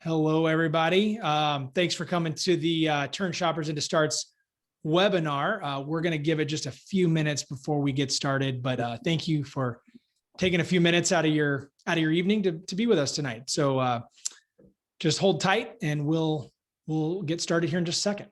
Hello, everybody. Thanks for coming to the Turn Shoppers into Starts webinar. We're going to give it just a few minutes before we get started, but thank you for taking a few minutes out of your evening to be with us tonight. So just hold tight, and we'll get started here in just a second.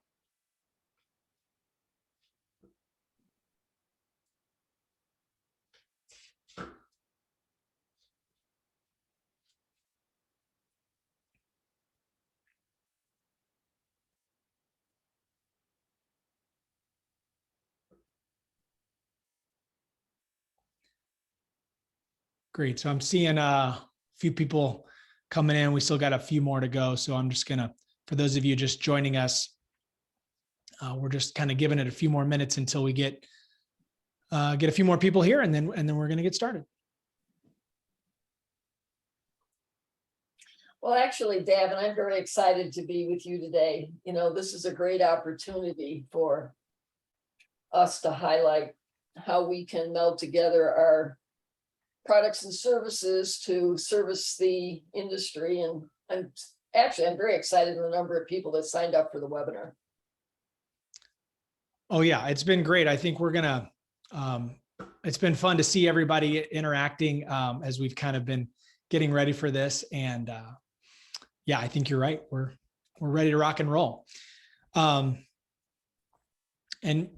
Great. So I'm seeing a few people coming in. We still got a few more to go. So I'm just gonna, for those of you just joining us, we're just kind of giving it a few more minutes until we get a few more people here, and then we're gonna get started. Well, actually, Davin, I'm very excited to be with you today. You know, this is a great opportunity for us to highlight how we can meld together our products and services to service the industry. And I'm very excited in the number of people that signed up for the webinar. Oh yeah, it's been great. I think we're gonna, it's been fun to see everybody interacting as we've kind of been getting ready for this. And yeah, I think you're right. We're ready to rock and roll. And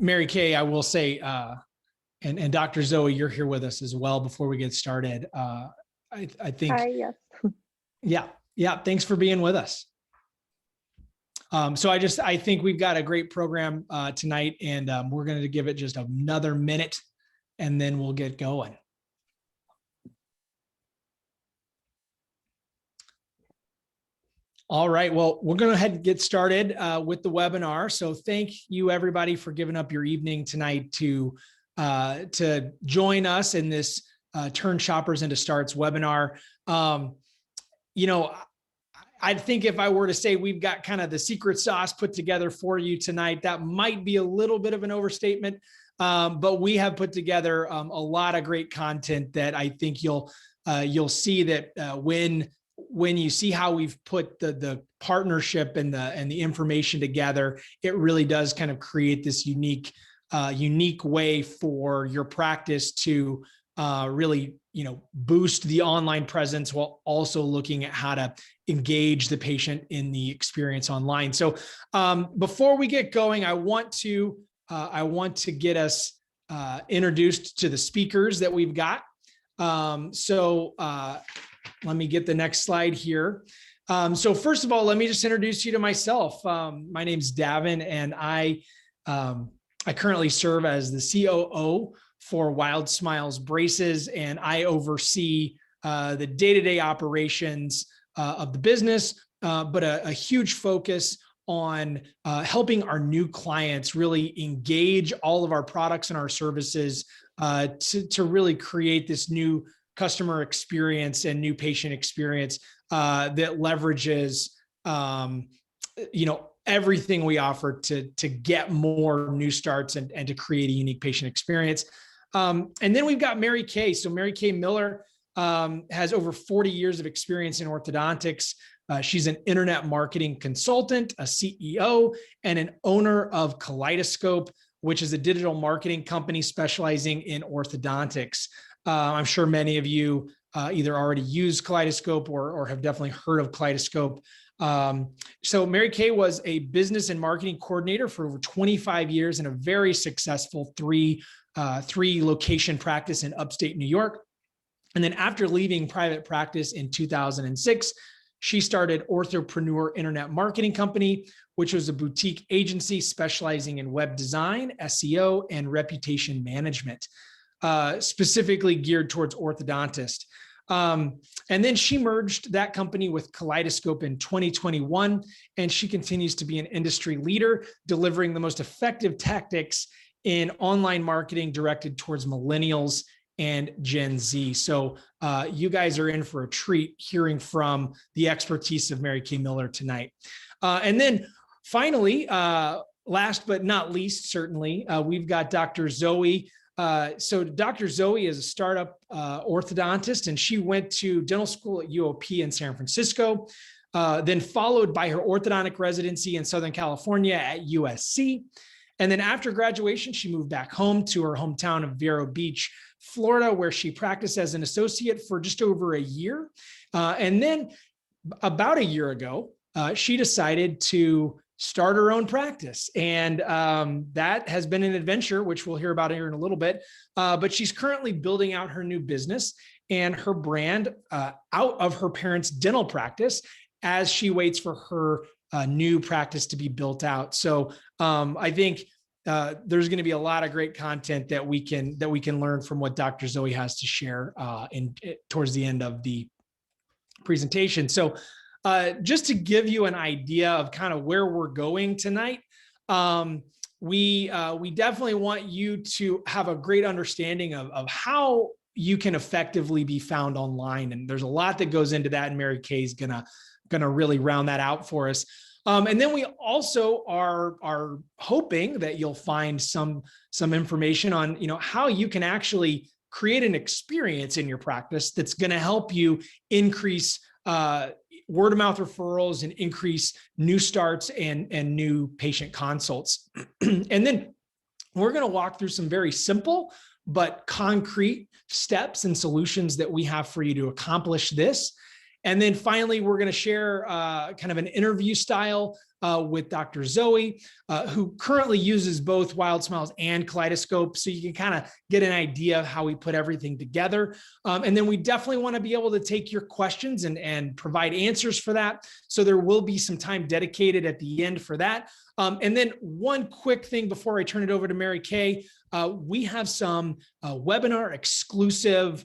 Mary Kay, I will say, and Dr. Zoe, you're here with us as well before we get started. I think. Hi, yes. Yeah. Thanks for being with us. So I think we've got a great program tonight, and we're going to give it just another minute, and then we'll get going. All right, well, we're going to go ahead and get started with the webinar. So thank you, everybody, for giving up your evening tonight to join us in this Turn Shoppers into Starts webinar. You know, I think if I were to say we've got kind of the secret sauce put together for you tonight, that might be a little bit of an overstatement, but we have put together a lot of great content that I think you'll see that when you see how we've put the partnership and the information together, it really does kind of create this unique way for your practice to really, boost the online presence while also looking at how to engage the patient in the experience online. So before we get going, I want to get us introduced to the speakers that we've got. Let me get the next slide here. So first of all, let me just introduce you to myself. My name's Davin, and I currently serve as the COO for WildSmiles Braces, and I oversee the day-to-day operations of the business, but a huge focus on helping our new clients really engage all of our products and our services to really create this new customer experience and new patient experience that leverages, everything we offer to get more new starts and to create a unique patient experience. And then we've got Mary Kay. So Mary Kay Miller has over 40 years of experience in orthodontics. She's an internet marketing consultant, a CEO, and an owner of Kaleidoscope, which is a digital marketing company specializing in orthodontics. I'm sure many of you either already use Kaleidoscope or have definitely heard of Kaleidoscope. So Mary Kay was a business and marketing coordinator for over 25 years in a very successful three location practice in upstate New York. And then after leaving private practice in 2006, she started Orthopreneur Internet Marketing Company, which was a boutique agency specializing in web design, SEO, and reputation management, specifically geared towards orthodontists. And then she merged that company with Kaleidoscope in 2021, and she continues to be an industry leader, delivering the most effective tactics in online marketing directed towards millennials and Gen Z. So you guys are in for a treat hearing from the expertise of Mary Kay Miller tonight. And then finally, last but not least, certainly, we've got Dr. Zoe. So Dr. Zoe is a startup orthodontist, and she went to dental school at UOP in San Francisco. then followed by her orthodontic residency in Southern California at USC. And then after graduation, she moved back home to her hometown of Vero Beach, Florida, where she practiced as an associate for just over a year. And then about a year ago, she decided to start her own practice. And that has been an adventure, which we'll hear about here in a little bit. But she's currently building out her new business and her brand out of her parents' dental practice as she waits for her new practice to be built out. So I think there's going to be a lot of great content that we can learn from what Dr. Zoe has to share towards the end of the presentation. So just to give you an idea of kind of where we're going tonight, we definitely want you to have a great understanding of how you can effectively be found online. And there's a lot that goes into that, and Mary Kay is gonna really round that out for us. And then we also are hoping that you'll find some information on, how you can actually create an experience in your practice that's going to help you increase word of mouth referrals and increase new starts and new patient consults. And then we're going to walk through some very simple but concrete steps and solutions that we have for you to accomplish this. And then finally, we're going to share kind of an interview style with Dr. Zoe, who currently uses both WildSmiles and Kaleidoscope. So you can kind of get an idea of how we put everything together. And then we definitely want to be able to take your questions and provide answers for that. So there will be some time dedicated at the end for that. And then one quick thing before I turn it over to Mary Kay, we have some webinar exclusive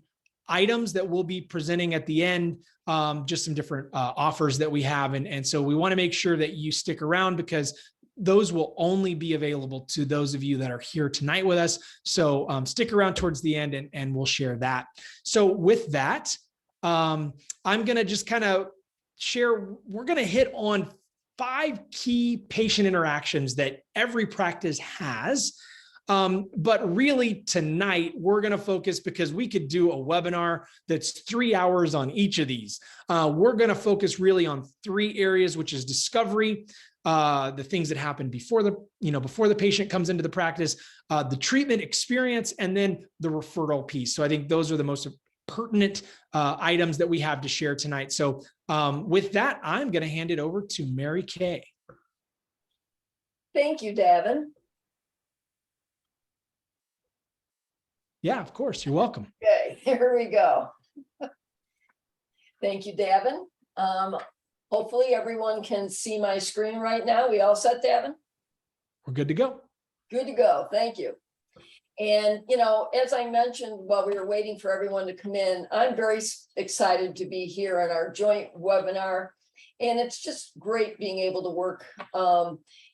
items that we'll be presenting at the end, just some different offers that we have. And so we want to make sure that you stick around because those will only be available to those of you that are here tonight with us. So stick around towards the end and we'll share that. So with that, I'm going to just kind of share, we're going to hit on 5 key patient interactions that every practice has. But really tonight, we're going to focus because we could do a webinar that's 3 hours on each of these. We're going to focus really on 3 areas, which is discovery, the things that happen before the patient comes into the practice, the treatment experience, and then the referral piece. So I think those are the most pertinent items that we have to share tonight. So with that, I'm going to hand it over to Mary Kay. Thank you, Davin. Yeah, of course. You're welcome. Okay, here we go. Thank you, Davin. Hopefully everyone can see my screen right now. We all set, Davin? We're good to go. Good to go. Thank you. And, as I mentioned while we were waiting for everyone to come in, I'm very excited to be here on our joint webinar. And it's just great being able to work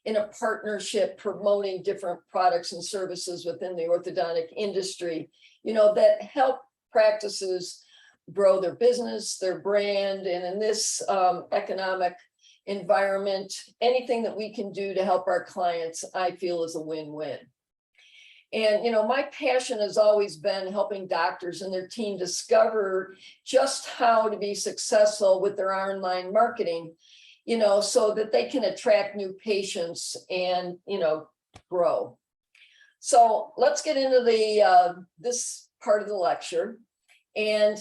in a partnership promoting different products and services within the orthodontic industry, that help practices grow their business, their brand, and in this economic environment, anything that we can do to help our clients, I feel is a win-win. And, my passion has always been helping doctors and their team discover just how to be successful with their online marketing, so that they can attract new patients and, grow. So let's get into this part of the lecture. And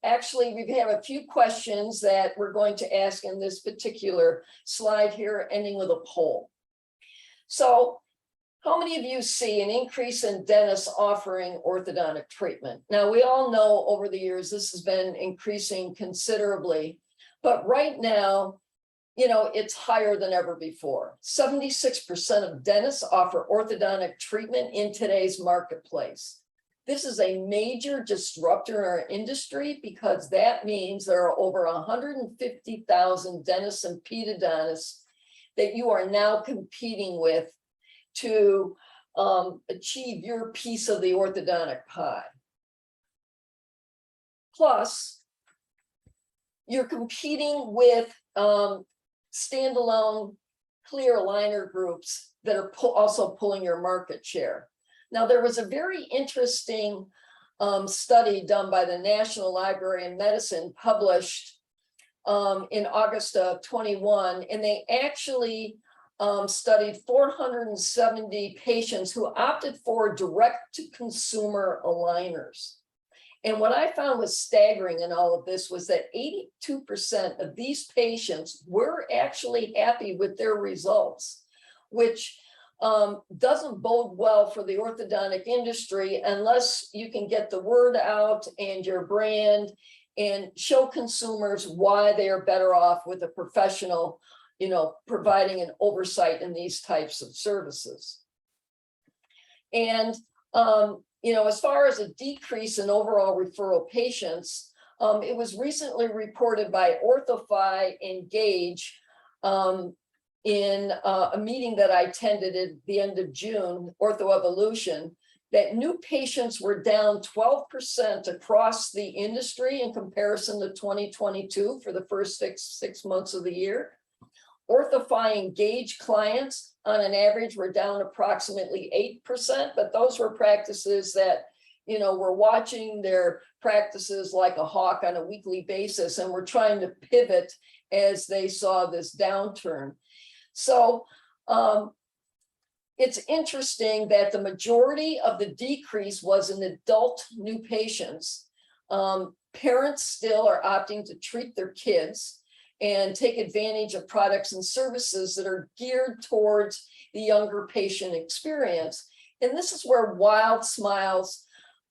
actually, we have a few questions that we're going to ask in this particular slide here, ending with a poll. So how many of you see an increase in dentists offering orthodontic treatment? Now, we all know over the years, this has been increasing considerably, but right now, it's higher than ever before. 76% of dentists offer orthodontic treatment in today's marketplace. This is a major disruptor in our industry because that means there are over 150,000 dentists and pedodontists that you are now competing with to achieve your piece of the orthodontic pie. Plus, you're competing with standalone clear aligner groups that are also pulling your market share. Now, there was a very interesting study done by the National Library of Medicine published in August of 21, and they actually studied 470 patients who opted for direct-to-consumer aligners. And what I found was staggering in all of this was that 82% of these patients were actually happy with their results, which doesn't bode well for the orthodontic industry unless you can get the word out and your brand and show consumers why they are better off with a professional, providing an oversight in these types of services. And, as far as a decrease in overall referral patients, it was recently reported by OrthoFi and Gauge in a meeting that I attended at the end of June, Ortho Evolution, that new patients were down 12% across the industry in comparison to 2022 for the first six months of the year. OrthoFi and Gauge clients on an average were down approximately 8%, but those were practices that, were watching their practices like a hawk on a weekly basis and were trying to pivot as they saw this downturn. So it's interesting that the majority of the decrease was in adult new patients. Parents still are opting to treat their kids and take advantage of products and services that are geared towards the younger patient experience. And this is where WildSmiles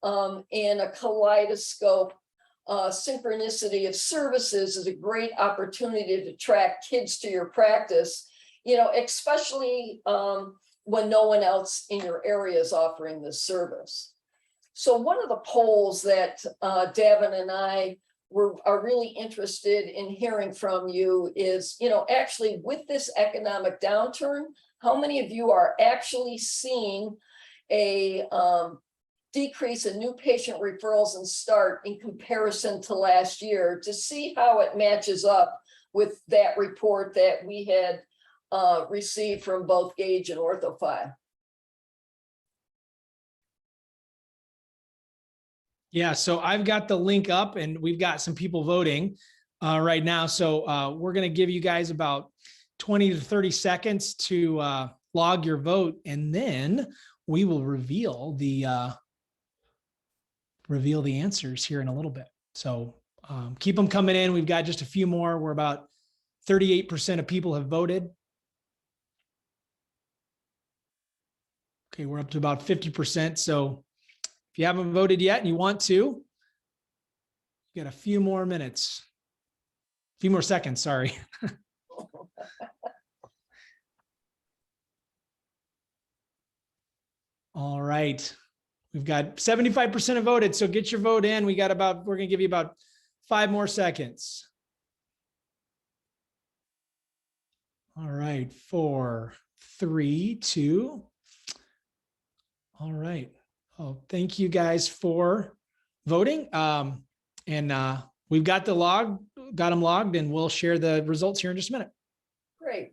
and a kaleidoscope synchronicity of services is a great opportunity to attract kids to your practice, especially when no one else in your area is offering this service. So one of the polls that Davin and I are really interested in hearing from you is, actually with this economic downturn, how many of you are actually seeing a decrease in new patient referrals and start in comparison to last year, to see how it matches up with that report that we had received from both Gauge and OrthoFi? Yeah, so I've got the link up and we've got some people voting right now. So we're going to give you guys about 20 to 30 seconds to log your vote, and then we will reveal the answers here in a little bit. So keep them coming in. We've got just a few more. We're about 38% of people have voted. Okay, we're up to about 50%. So if you haven't voted yet and you want to, you got a few more minutes, a few more seconds, sorry. All right. We've got 75% have voted. So get your vote in. We're going to give you about 5 more seconds. All right. 4, 3, 2. All right. Oh, thank you guys for voting. And we've got them logged, and we'll share the results here in just a minute. Great.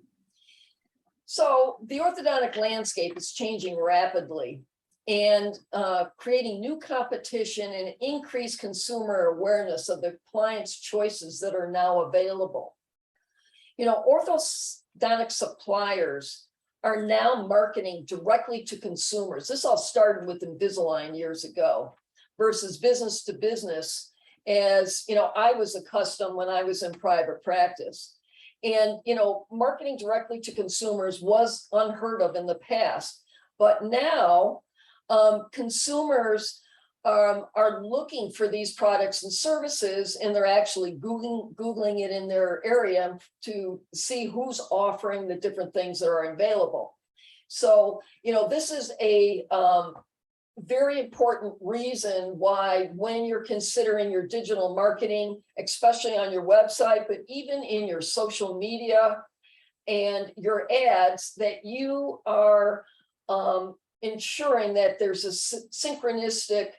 So the orthodontic landscape is changing rapidly and creating new competition and increased consumer awareness of the appliance choices that are now available. Orthodontic suppliers are now marketing directly to consumers. This all started with Invisalign years ago versus business to business, as I was accustomed when I was in private practice. And marketing directly to consumers was unheard of in the past, but now consumers are looking for these products and services, and they're actually Googling it in their area to see who's offering the different things that are available. So, this is a very important reason why, when you're considering your digital marketing, especially on your website, but even in your social media and your ads, that you are ensuring that there's a synchronistic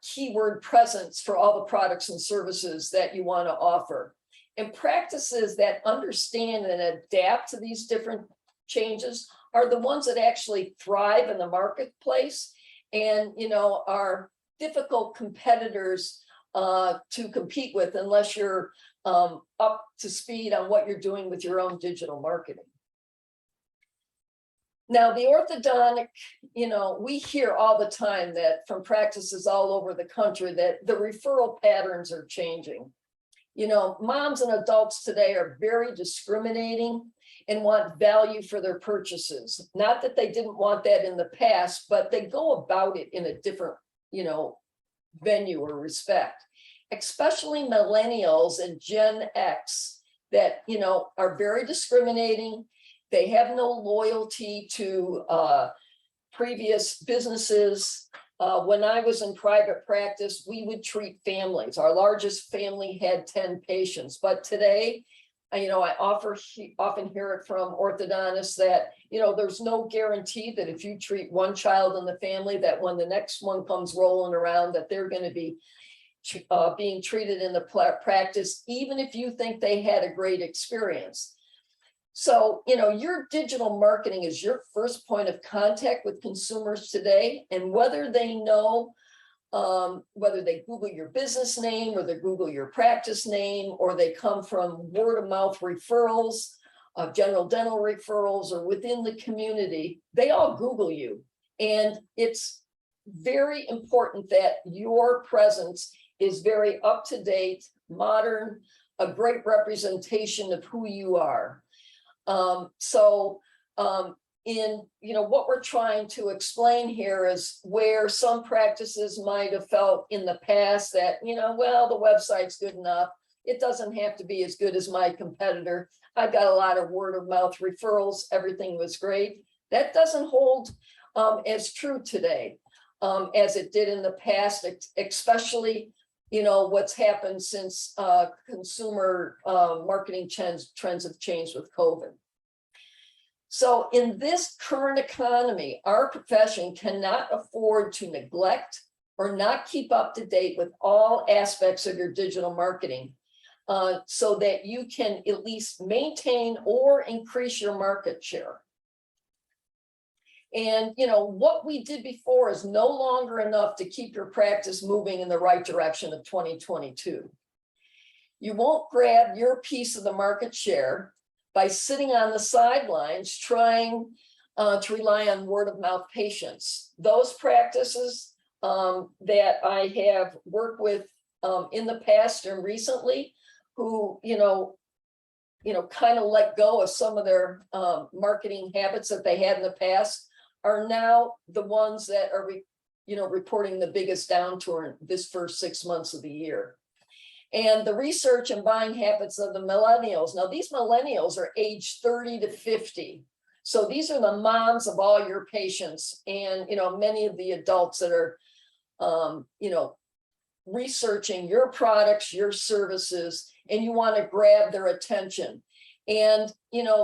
keyword presence for all the products and services that you want to offer. And practices that understand and adapt to these different changes are the ones that actually thrive in the marketplace and are difficult competitors to compete with, unless you're up to speed on what you're doing with your own digital marketing. Now, the orthodontic, we hear all the time that from practices all over the country that the referral patterns are changing. Moms and adults today are very discriminating and want value for their purchases. Not that they didn't want that in the past, but they go about it in a different, venue or respect, especially millennials and Gen X that, are very discriminating. They have no loyalty to previous businesses. When I was in private practice, we would treat families. Our largest family had 10 patients, but today, I often hear it from orthodontists that, there's no guarantee that if you treat one child in the family, that when the next one comes rolling around, that they're going to be being treated in the practice, even if you think they had a great experience. So, your digital marketing is your first point of contact with consumers today. And whether they know, whether they Google your business name or they Google your practice name, or they come from word of mouth referrals, general dental referrals, or within the community, they all Google you. And it's very important that your presence is very up to date, modern, a great representation of who you are. What we're trying to explain here is where some practices might have felt in the past that, well, the website's good enough. It doesn't have to be as good as my competitor. I got a lot of word of mouth referrals. Everything was great. That doesn't hold as true today as it did in the past, especially what's happened since consumer marketing trends have changed with COVID. So in this current economy, our profession cannot afford to neglect or not keep up to date with all aspects of your digital marketing so that you can at least maintain or increase your market share. And, what we did before is no longer enough to keep your practice moving in the right direction of 2022. You won't grab your piece of the market share by sitting on the sidelines trying to rely on word of mouth patients. Those practices that I have worked with in the past and recently, who, kind of let go of some of their marketing habits that they had in the past, are now the ones that are, reporting the biggest downturn this first 6 months of the year. And the research and buying habits of the millennials. Now, these millennials are age 30 to 50. So these are the moms of all your patients and, many of the adults that are, researching your products, your services, and you want to grab their attention. And,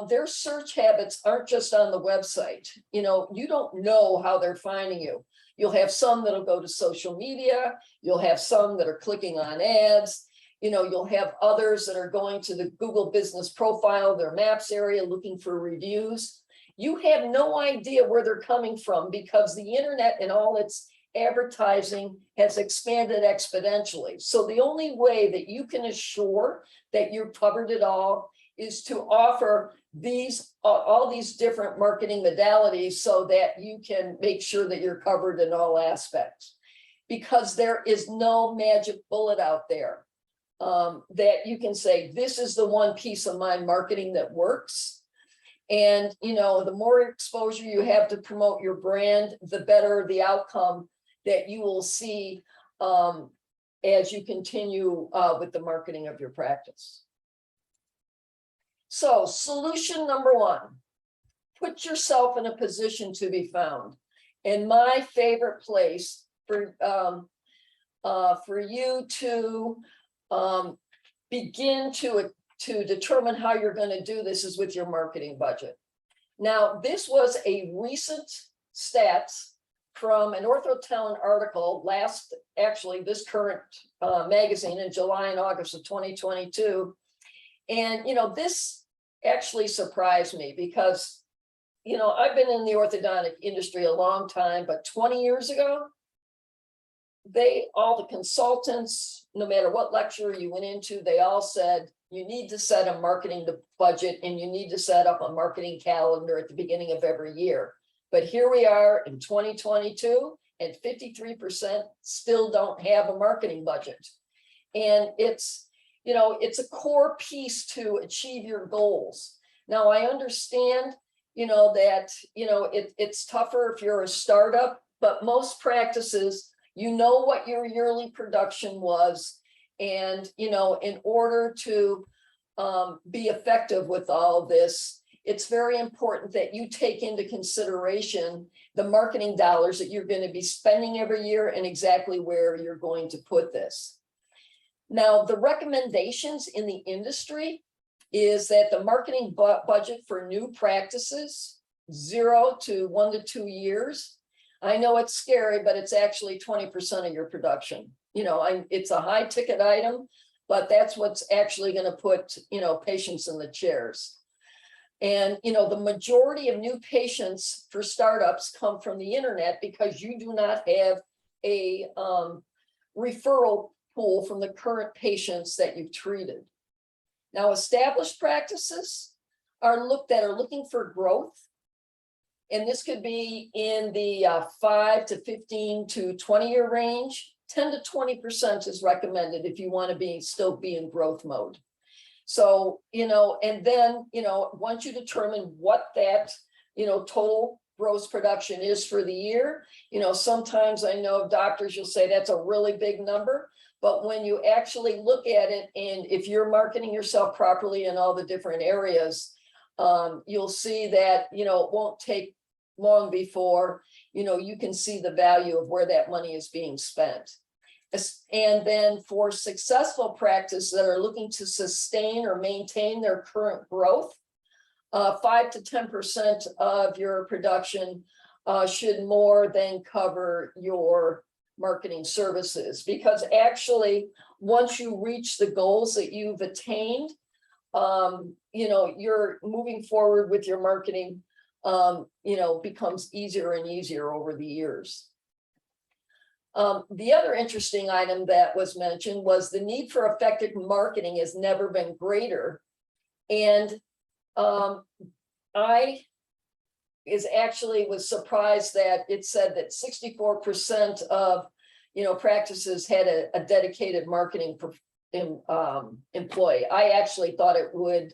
their search habits aren't just on the website. You don't know how they're finding you. You'll have some that'll go to social media. You'll have some that are clicking on ads. You'll have others that are going to the Google business profile, their maps area, looking for reviews. You have no idea where they're coming from because the internet and all its advertising has expanded exponentially. So the only way that you can assure that you've covered it all is to offer all these different marketing modalities so that you can make sure that you're covered in all aspects. Because there is no magic bullet out there that you can say, this is the one piece of my marketing that works. And, the more exposure you have to promote your brand, the better the outcome that you will see as you continue with the marketing of your practice. So solution number one, put yourself in a position to be found. And my favorite place for you to begin to determine how you're going to do this is with your marketing budget. Now, this was a recent stats from an Orthotown article this current magazine in July and August of 2022. And, this actually surprised me because, I've been in the orthodontic industry a long time, but 20 years ago, all the consultants, no matter what lecture you went into, they all said, you need to set a marketing budget and you need to set up a marketing calendar at the beginning of every year. But here we are in 2022 and 53% still don't have a marketing budget. And it's, you know, it's a core piece to achieve your goals. Now, I understand, you know, that, you know, it's tougher if you're a startup, but most practices, you know what your yearly production was. And, you know, in order to be effective with all this, it's very important that you take into consideration the marketing dollars that you're going to be spending every year and exactly where you're going to put this. Now, the recommendations in the industry is that the marketing budget for new practices, 0 to 1 to 2 years. I know it's scary, but it's actually 20% of your production. You know, it's a high ticket item, but that's what's actually going to put, you know, patients in the chairs. And, you know, the majority of new patients for startups come from the internet because you do not have a referral pool from the current patients that you've treated. Now, established practices are looking for growth. And this could be in the 5 to 15 to 20-year range. 10 to 20% is recommended if you want to still be in growth mode. So, you know, and then, you know, once you determine what that, you know, total gross production is for the year, you know, sometimes I know doctors, you'll say that's a really big number, but when you actually look at it, and if you're marketing yourself properly in all the different areas, you'll see that, you know, it won't take long before, you know, you can see the value of where that money is being spent. And then for successful practices that are looking to sustain or maintain their current growth, 5 to 10% of your production should more than cover your marketing services. Because actually, once you reach the goals that you've attained, you know, you're moving forward with your marketing, you know, becomes easier and easier over the years. The other interesting item that was mentioned was the need for effective marketing has never been greater. And I was surprised that it said that 64% of, you know, practices had a dedicated marketing employee. I actually thought it would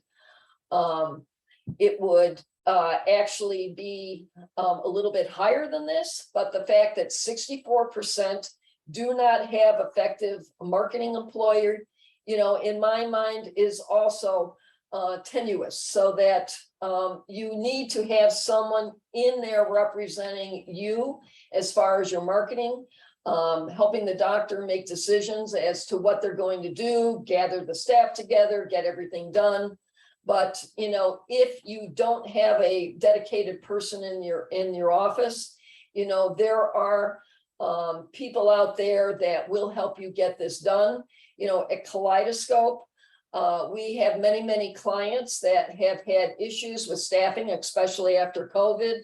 actually be a little bit higher than this, but the fact that 64% do not have effective marketing employer, you know, in my mind is also tenuous, so that you need to have someone in there representing you as far as your marketing, helping the doctor make decisions as to what they're going to do, gather the staff together, get everything done. But, you know, if you don't have a dedicated person in your office, you know, there are people out there that will help you get this done. You know, at Kaleidoscope, we have many clients that have had issues with staffing, especially after COVID,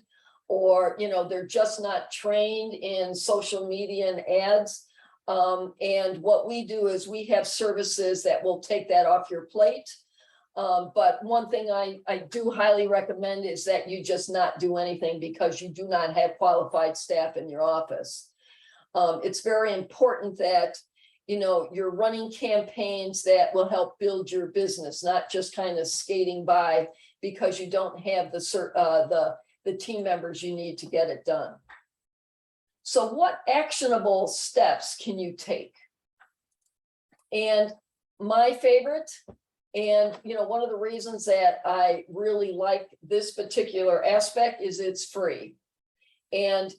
or, you know, they're just not trained in social media and ads. And what we do is we have services that will take that off your plate. But one thing I do highly recommend is that you just not do anything because you do not have qualified staff in your office. It's very important that, you know, you're running campaigns that will help build your business, not just kind of skating by because you don't have the team members you need to get it done. So what actionable steps can you take? And my favorite, and, you know, one of the reasons that I really like this particular aspect is it's free. And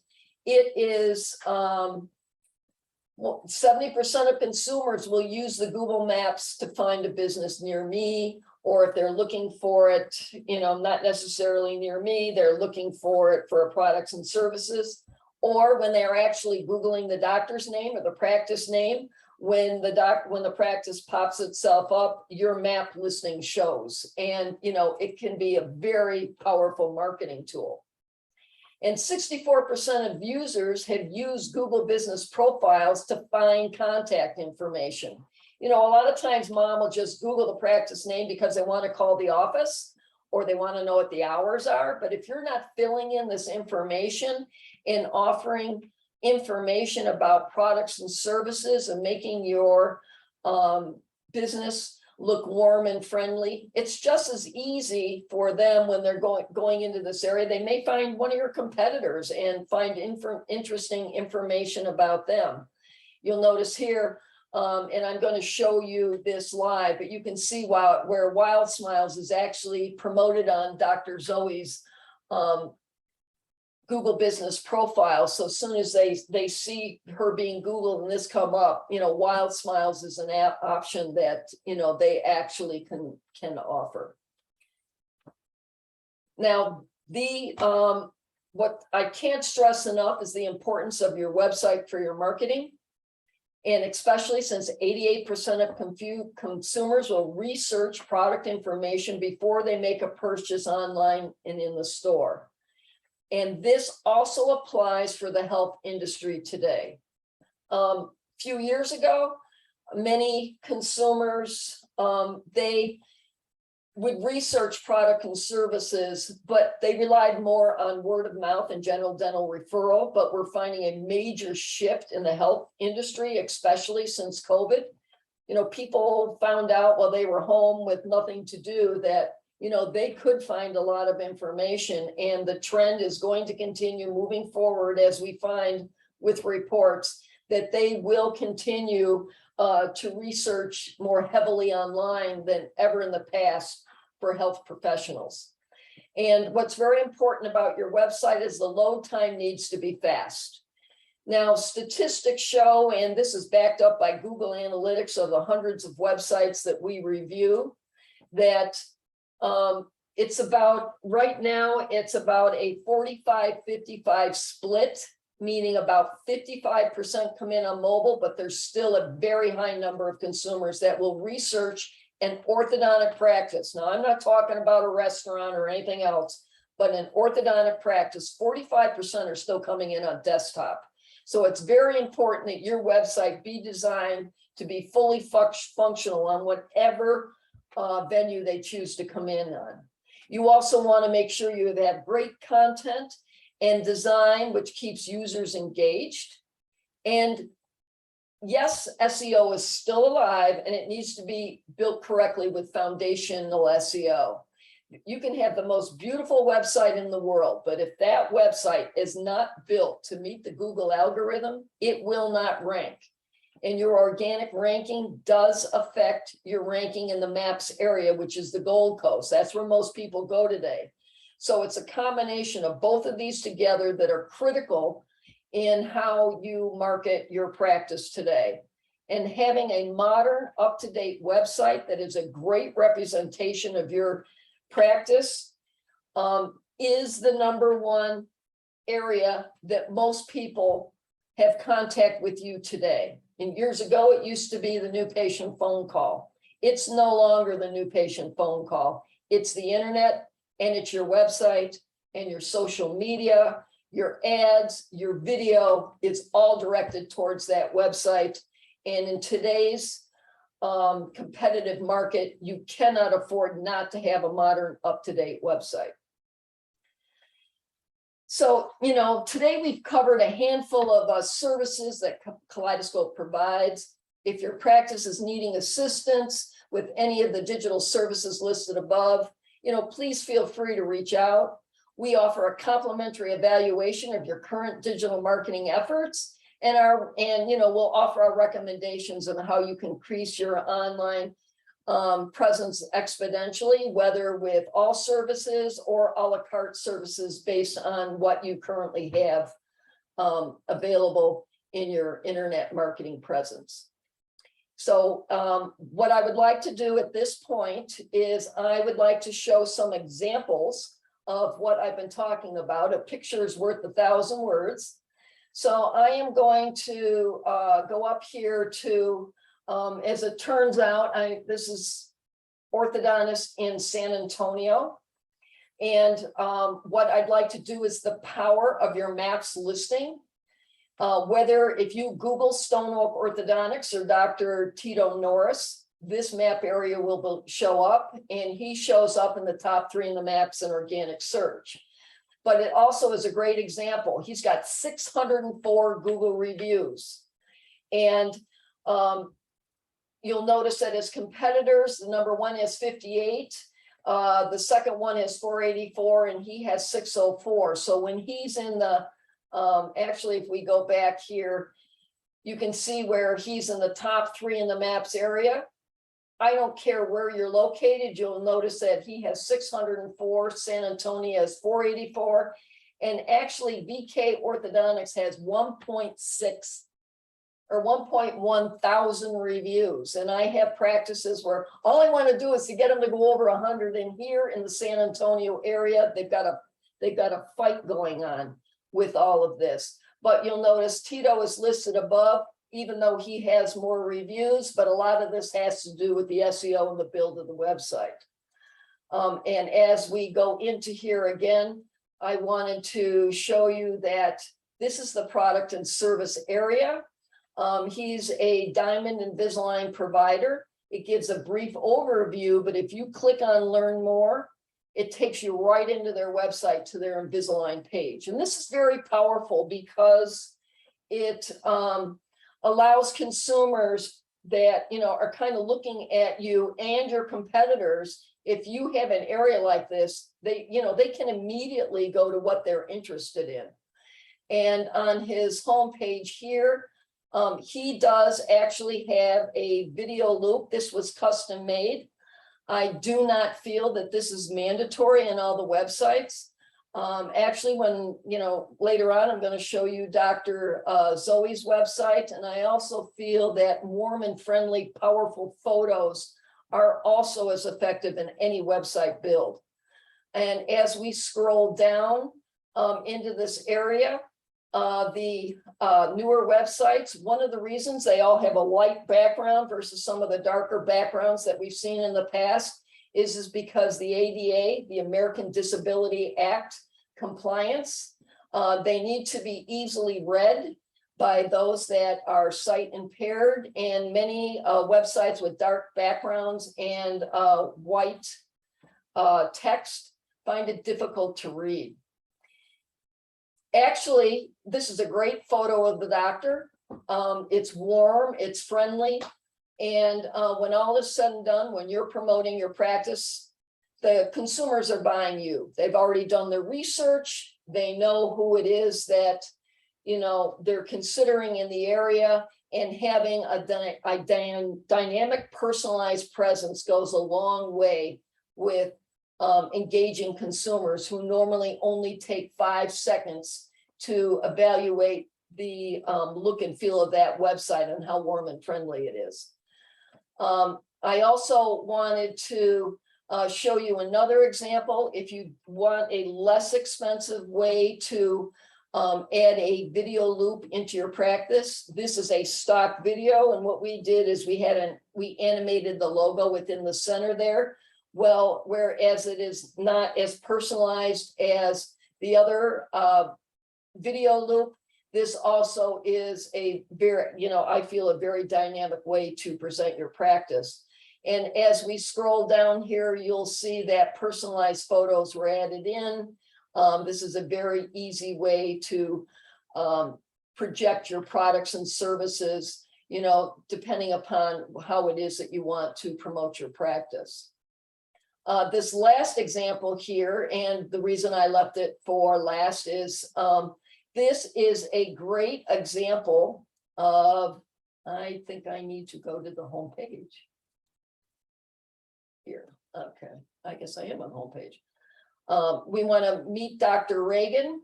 it is, 70% of consumers will use the Google Maps to find a business near me, or if they're looking for it, you know, not necessarily near me, they're looking for it for products and services, or when they're actually Googling the doctor's name or the practice name, when the practice pops itself up, your map listing shows. And, you know, it can be a very powerful marketing tool. And 64% of users have used Google Business Profiles to find contact information. You know, a lot of times mom will just Google the practice name because they want to call the office or they want to know what the hours are. But if you're not filling in this information and offering information about products and services and making your business look warm and friendly, it's just as easy for them when they're going into this area. They may find one of your competitors and find interesting information about them. You'll notice here, and I'm going to show you this live, but you can see where WildSmiles is actually promoted on Dr. Zoe's Google Business Profile. So as soon as they see her being Googled and this come up, you know, WildSmiles is an option that, you know, they actually can offer. Now, what I can't stress enough is the importance of your website for your marketing. And especially since 88% of consumers will research product information before they make a purchase online and in the store. And this also applies for the health industry today. A few years ago, many consumers, they would research product and services, but they relied more on word of mouth and general dental referral. But we're finding a major shift in the health industry, especially since COVID. You know, people found out while they were home with nothing to do that, you know, they could find a lot of information, and the trend is going to continue moving forward, as we find with reports that they will continue to research more heavily online than ever in the past for health professionals. And what's very important about your website is the load time needs to be fast. Now, statistics show, and this is backed up by Google Analytics of the hundreds of websites that we review, that it's about, right now, it's about a 45-55 split, meaning about 55% come in on mobile, but there's still a very high number of consumers that will research an orthodontic practice. Now, I'm not talking about a restaurant or anything else, but an orthodontic practice, 45% are still coming in on desktop. So it's very important that your website be designed to be fully functional on whatever venue they choose to come in on. You also want to make sure you have great content and design, which keeps users engaged. And yes, SEO is still alive and it needs to be built correctly with foundational SEO. You can have the most beautiful website in the world, but if that website is not built to meet the Google algorithm, it will not rank. And your organic ranking does affect your ranking in the maps area, which is the Gold Coast. That's where most people go today. So it's a combination of both of these together that are critical in how you market your practice today. And having a modern, up-to-date website that is a great representation of your practice is the #1 area that most people have contact with you today. And years ago, it used to be the new patient phone call. It's no longer the new patient phone call. It's the internet, and it's your website and your social media, your ads, your video. It's all directed towards that website. And in today's competitive market, you cannot afford not to have a modern, up-to-date website. So, you know, today we've covered a handful of services that Kaleidoscope provides. If your practice is needing assistance with any of the digital services listed above, you know, please feel free to reach out. We offer a complimentary evaluation of your current digital marketing efforts, and you know, we'll offer our recommendations on how you can increase your online presence exponentially, whether with all services or a la carte services based on what you currently have available in your internet marketing presence. So what I would like to do at this point is I would like to show some examples of what I've been talking about. A picture is worth 1,000 words. So I am going to go up here to, as it turns out, this is orthodontist in San Antonio. And what I'd like to do is the power of your MAPS listing. Whether if you Google Stone Oak Orthodontics or Dr. Tito Norris, this map area will show up, and he shows up in the top 3 in the MAPS and organic search. But it also is a great example. He's got 604 Google reviews. And you'll notice that his competitors, the number 1 has 58, the second one has 484, and he has 604. So when he's in the, actually, if we go back here, you can see where he's in the top 3 in the MAPS area. I don't care where you're located, you'll notice that he has 604, San Antonio has 484, and actually VK Orthodontics has 1.6 or 1.1 thousand reviews. And I have practices where all I want to do is to get them to go over 100. And here in the San Antonio area, they've got a fight going on with all of this. But you'll notice Tito is listed above, even though he has more reviews, but a lot of this has to do with the SEO and the build of the website. And as we go into here again, I wanted to show you that this is the product and service area. He's a Diamond Invisalign provider. It gives a brief overview, but if you click on learn more, it takes you right into their website to their Invisalign page. And this is very powerful because it allows consumers that, you know, are kind of looking at you and your competitors. If you have an area like this, they can immediately go to what they're interested in. And on his homepage here, he does actually have a video loop. This was custom made. I do not feel that this is mandatory in all the websites. Actually, when, later on, I'm going to show you Dr. Zoe's website. And I also feel that warm and friendly, powerful photos are also as effective in any website build. And as we scroll down into this area, the newer websites, one of the reasons they all have a light background versus some of the darker backgrounds that we've seen in the past is because the ADA, the American Disability Act compliance, they need to be easily read by those that are sight impaired, and many websites with dark backgrounds and white text find it difficult to read. Actually, this is a great photo of the doctor. It's warm, it's friendly. And when all is said and done, when you're promoting your practice, the consumers are buying you. They've already done their research. They know who it is that, they're considering in the area, and having a dynamic, personalized presence goes a long way with engaging consumers who normally only take 5 seconds to evaluate the look and feel of that website and how warm and friendly it is. I also wanted to show you another example. If you want a less expensive way to add a video loop into your practice, this is a stock video. And what we did is we animated the logo within the center there. Well, whereas it is not as personalized as the other video loop, this also is a very, I feel a very dynamic way to present your practice. And as we scroll down here, you'll see that personalized photos were added in. This is a very easy way to project your products and services, depending upon how it is that you want to promote your practice. This last example here, and the reason I left it for last is, this is a great example of, I think I need to go to the home page. Here, okay, I guess I am on home page. We want to meet Dr. Reagan,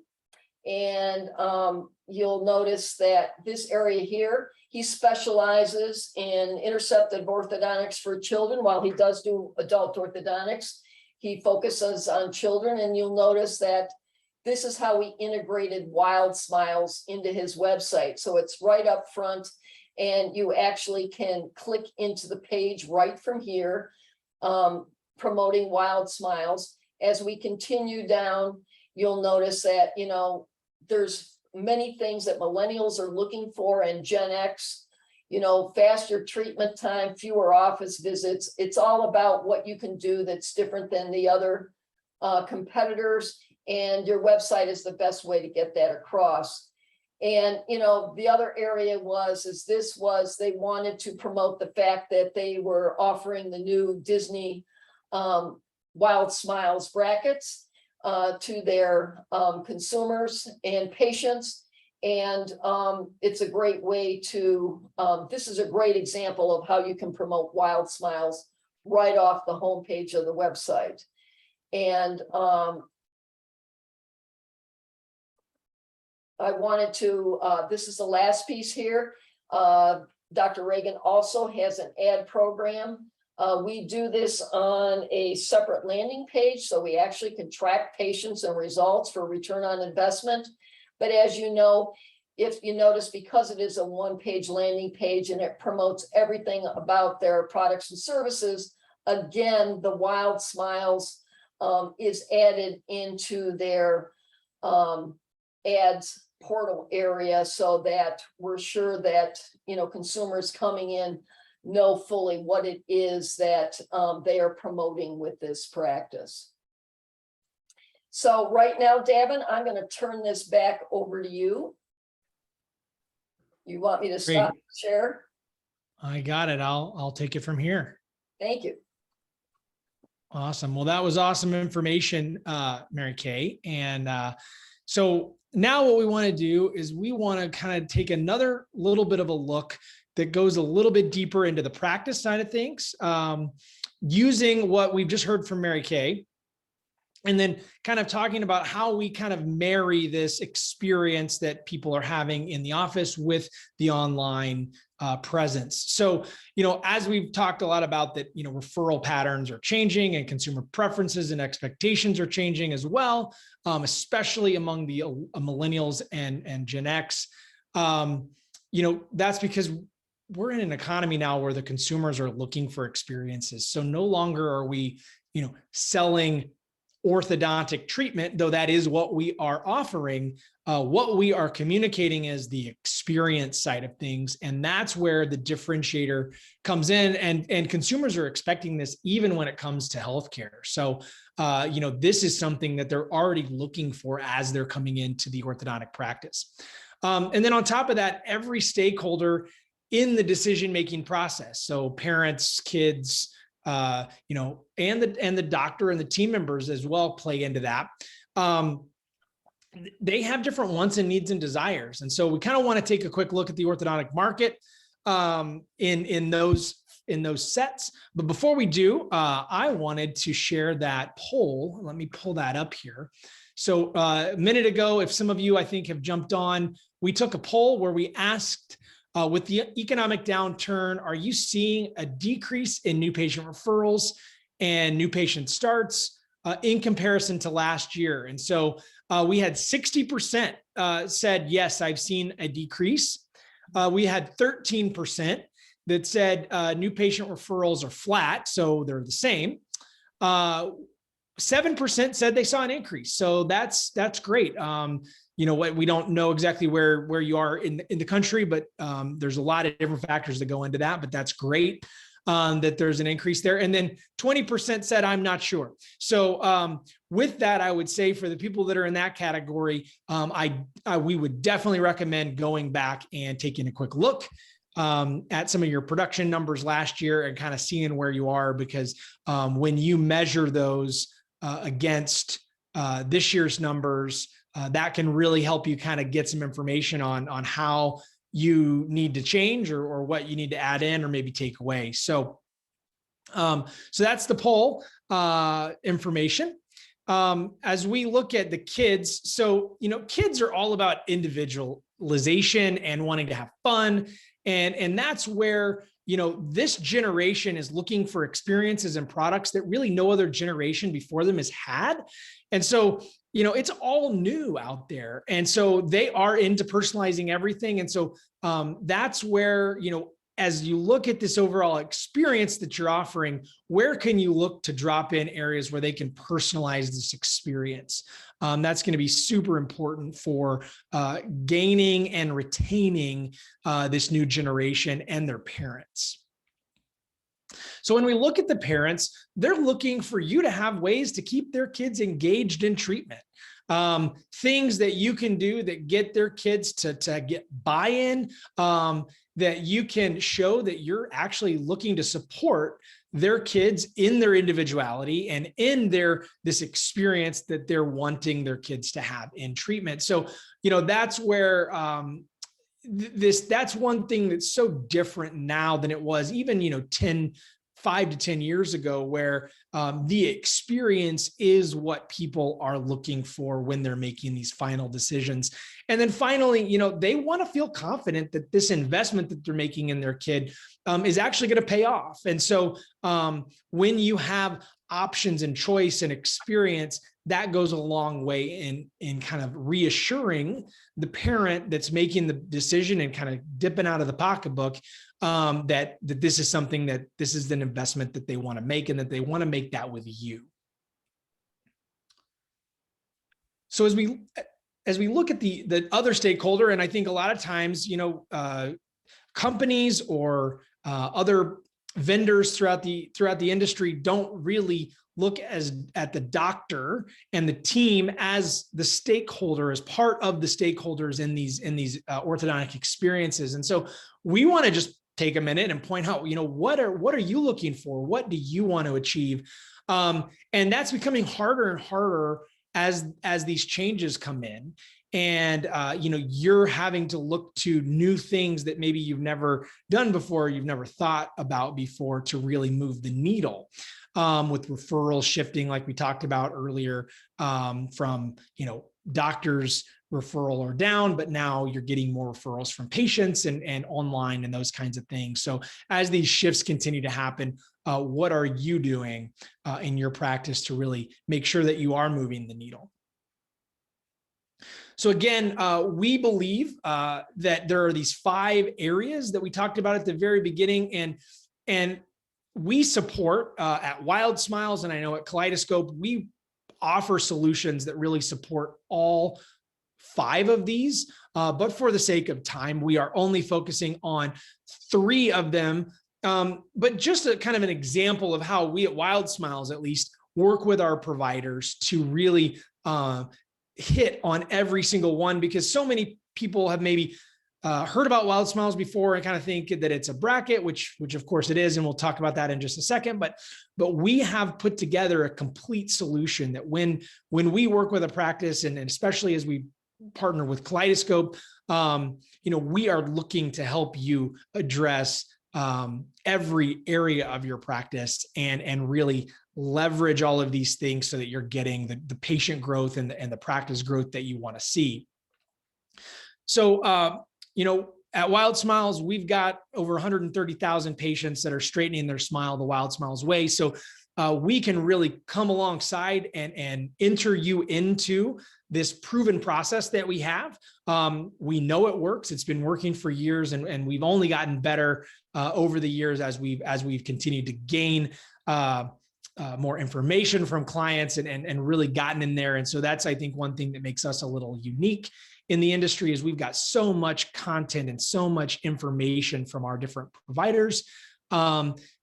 and you'll notice that this area here, he specializes in interceptive orthodontics for children. While he does do adult orthodontics, he focuses on children, and you'll notice that this is how he integrated WildSmiles into his website. So it's right up front, and you actually can click into the page right from here, promoting WildSmiles. as we continue down, you'll notice that, you know, there's many things that millennials are looking for, and Gen X, you know, faster treatment time, fewer office visits. It's all about what you can do that's different than the other competitors, and your website is the best way to get that across. And, you know, the other area they wanted to promote the fact that they were offering the new Disney WildSmiles brackets to their consumers and patients. And it's a great way to, this is a great example of how you can promote WildSmiles right off the homepage of the website. And I wanted to, this is the last piece here. Dr. Reagan also has an ad program. We do this on a separate landing page, so we actually can track patients and results for return on investment. But as you know, if you notice, because it is a one-page landing page and it promotes everything about their products and services, again, the WildSmiles is added into their ads portal area, so that we're sure that, you know, consumers coming in know fully what it is that they are promoting with this practice. So right now, Davin, I'm going to turn this back over to you. You want me to stop the share? I got it. I'll take it from here. Thank you. Awesome. Well, that was awesome information, Mary Kay. And so now what we want to do is we want to kind of take another little bit of a look that goes a little bit deeper into the practice side of things, using what we've just heard from Mary Kay, and then kind of talking about how we kind of marry this experience that people are having in the office with the online presence. So, you know, as we've talked a lot about that, you know, referral patterns are changing and consumer preferences and expectations are changing as well, especially among the millennials and Gen X. You know, that's because we're in an economy now where the consumers are looking for experiences. So no longer are we, you know, selling orthodontic treatment, though that is what we are offering. What we are communicating is the experience side of things. And that's where the differentiator comes in, and consumers are expecting this even when it comes to healthcare. So, you know, this is something that they're already looking for as they're coming into the orthodontic practice. And then on top of that, every stakeholder in the decision-making process, so parents, kids, you know, and the doctor and the team members as well play into that. They have different wants and needs and desires. And so we kind of want to take a quick look at the orthodontic market in those sets. But before we do, I wanted to share that poll. Let me pull that up here. So a minute ago, if some of you, I think, have jumped on, we took a poll where we asked, with the economic downturn, are you seeing a decrease in new patient referrals and new patient starts in comparison to last year? And so we had 60% said, yes, I've seen a decrease. We had 13% that said new patient referrals are flat, so they're the same. 7% said they saw an increase. So that's great. You know what, we don't know exactly where you are in the country, but there's a lot of different factors that go into that, but that's great that there's an increase there. And then 20% said, I'm not sure. So with that, I would say for the people that are in that category, we would definitely recommend going back and taking a quick look at some of your production numbers last year and kind of seeing where you are, because when you measure those against this year's numbers, that can really help you kind of get some information on how you need to change or what you need to add in or maybe take away. So, so that's the poll information. As we look at the kids, so, you know, kids are all about individualization and wanting to have fun. And that's where, you know, this generation is looking for experiences and products that really no other generation before them has had. And so, you know, it's all new out there. And so they are into personalizing everything. And so that's where, you know, as you look at this overall experience that you're offering, where can you look to drop in areas where they can personalize this experience? That's going to be super important for gaining and retaining this new generation and their parents. So when we look at the parents, they're looking for you to have ways to keep their kids engaged in treatment. Things that you can do that get their kids to get buy-in, that you can show that you're actually looking to support their kids in their individuality and in this experience that they're wanting their kids to have in treatment. So, that's where that's one thing that's so different now than it was even, 5 to 10 years ago, where the experience is what people are looking for when they're making these final decisions. And then finally, they want to feel confident that this investment that they're making in their kid is actually going to pay off. And so when you have options and choice and experience, that goes a long way in kind of reassuring the parent that's making the decision and kind of dipping out of the pocketbook, that this is something that this is an investment that they want to make, and that they want to make that with you. So as we look at the other stakeholder, and I think a lot of times, companies or other vendors throughout the industry don't really look at the doctor and the team as the stakeholder, as part of the stakeholders in these orthodontic experiences. And so we want to just take a minute and point out, what are you looking for? What do you want to achieve? And that's becoming harder and harder as these changes come in. And, you're having to look to new things that maybe you've never done before, you've never thought about before, to really move the needle. With referrals shifting, like we talked about earlier, from, doctors referral or down, but now you're getting more referrals from patients and online and those kinds of things. So as these shifts continue to happen, what are you doing in your practice to really make sure that you are moving the needle? So again, we believe that there are these 5 areas that we talked about at the very beginning, and we support at WildSmiles, and I know at Kaleidoscope, we offer solutions that really support all 5 of these. But for the sake of time, we are only focusing on 3 of them. But just a kind of an example of how we at WildSmiles, at least, work with our providers to really hit on every single one, because so many people have maybe heard about WildSmiles before and kind of think that it's a bracket, which of course it is, and we'll talk about that in just a second. But we have put together a complete solution that when we work with a practice, and especially as we partner with Kaleidoscope, we are looking to help you address every area of your practice and really leverage all of these things so that you're getting the patient growth and the practice growth that you want to see. So, at WildSmiles, we've got over 130,000 patients that are straightening their smile the WildSmiles way. So we can really come alongside and enter you into this proven process that we have. We know it works. It's been working for years, and we've only gotten better over the years as we've continued to gain more information from clients and really gotten in there. And so that's, I think, one thing that makes us a little unique in the industry, is we've got so much content and so much information from our different providers,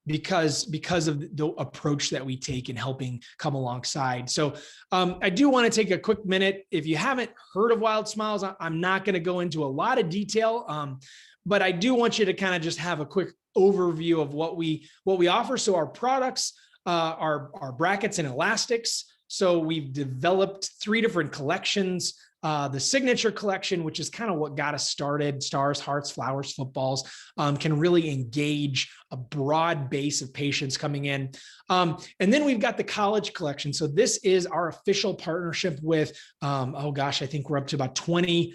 because of the approach that we take in helping come alongside. So I do want to take a quick minute. If you haven't heard of WildSmiles, I'm not going to go into a lot of detail, but I do want you to kind of just have a quick overview of what we offer. So our products are brackets and elastics. So we've developed 3 different collections. The signature collection, which is kind of what got us started, stars, hearts, flowers, footballs, can really engage a broad base of patients coming in. And then we've got the college collection. So this is our official partnership with, I think we're up to about 20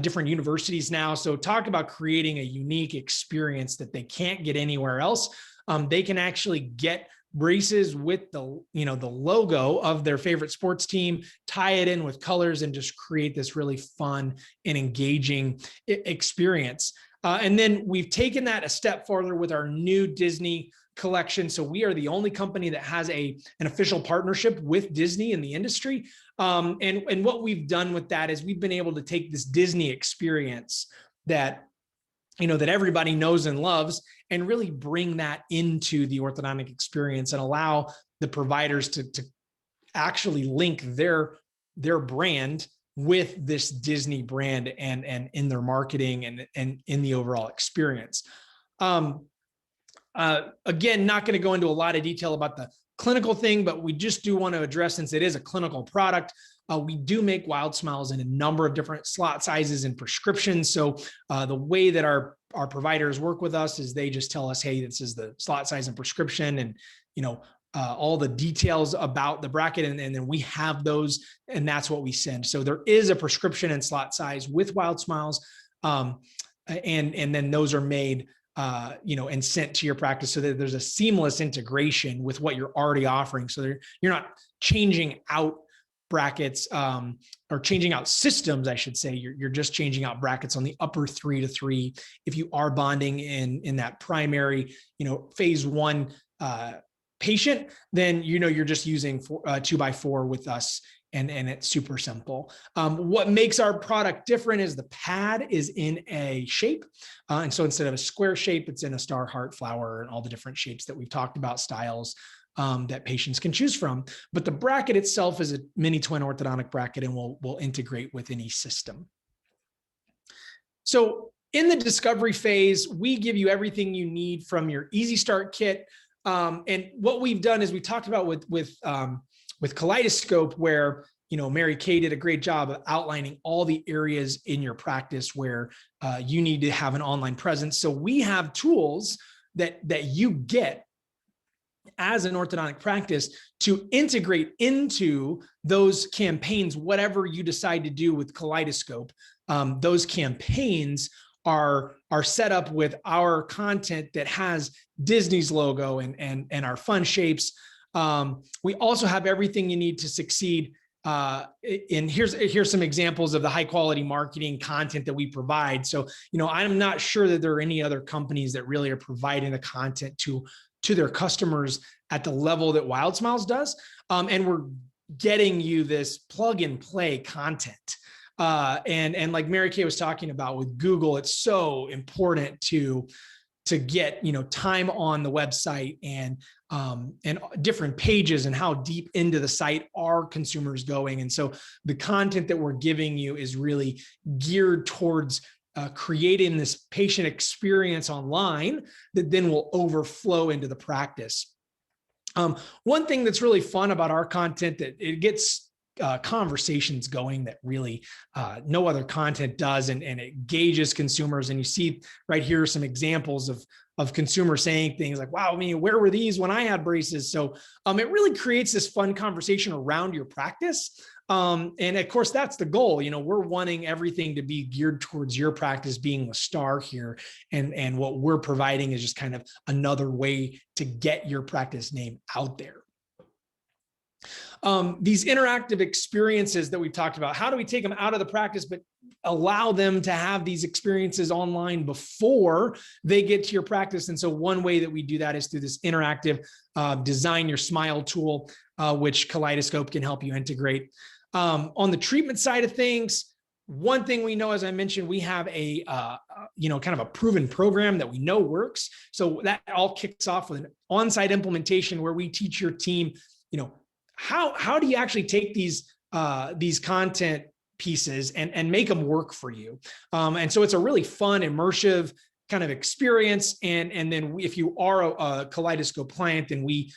different universities now. So talk about creating a unique experience that they can't get anywhere else. They can actually get braces with the logo of their favorite sports team, tie it in with colors, and just create this really fun and engaging experience. And then we've taken that a step farther with our new Disney collection. So we are the only company that has an official partnership with Disney in the industry. And what we've done with that is we've been able to take this Disney experience that that everybody knows and loves, and really bring that into the orthodontic experience and allow the providers to actually link their brand with this Disney brand and in their marketing and in the overall experience. Again, not going to go into a lot of detail about the clinical thing, but we just do want to address, since it is a clinical product, we do make WildSmiles in a number of different slot sizes and prescriptions. So the way that our providers work with us is they just tell us, hey, this is the slot size and prescription, and all the details about the bracket, and then we have those, and that's what we send. So there is a prescription and slot size with WildSmiles, and then those are made and sent to your practice, so that there's a seamless integration with what you're already offering. So you're not changing out brackets or changing out systems, I should say. You're just changing out brackets on the upper 3 to 3. If you are bonding in that primary, phase 1 patient, then you're just using 2x4 with us, and it's super simple. What makes our product different is the pad is in a shape. And so instead of a square shape, it's in a star, heart, flower, and all the different shapes that we've talked about, styles that patients can choose from. But the bracket itself is a mini twin orthodontic bracket, and will integrate with any system. So in the discovery phase, we give you everything you need from your Easy Start kit. And what we've done is we talked about with Kaleidoscope, where Mary Kay did a great job of outlining all the areas in your practice where you need to have an online presence. So we have tools that you get as an orthodontic practice to integrate into those campaigns, whatever you decide to do with Kaleidoscope. Those campaigns are set up with our content that has Disney's logo and our fun shapes. We also have everything you need to succeed. And here's some examples of the high quality marketing content that we provide. So, I'm not sure that there are any other companies that really are providing the content to their customers at the level that WildSmiles does. And we're getting you this plug and play content. And like Mary Kay was talking about with Google, it's so important to get time on the website and different pages, and how deep into the site are consumers going. And so the content that we're giving you is really geared towards creating this patient experience online that then will overflow into the practice. One thing that's really fun about our content, that it gets conversations going that really no other content does, and it gauges consumers. And you see right here some examples of consumers saying things like, wow, where were these when I had braces? So it really creates this fun conversation around your practice. And of course, that's the goal. We're wanting everything to be geared towards your practice being the star here. And what we're providing is just kind of another way to get your practice name out there. These interactive experiences that we've talked about, how do we take them out of the practice, but allow them to have these experiences online before they get to your practice? And so one way that we do that is through this interactive Design Your Smile tool, which Kaleidoscope can help you integrate. On the treatment side of things, one thing we know, as I mentioned, we have a kind of a proven program that we know works. So that all kicks off with an on-site implementation where we teach your team, how do you actually take these content pieces and make them work for you? And so it's a really fun, immersive kind of experience. And then if you are a Kaleidoscope client, then we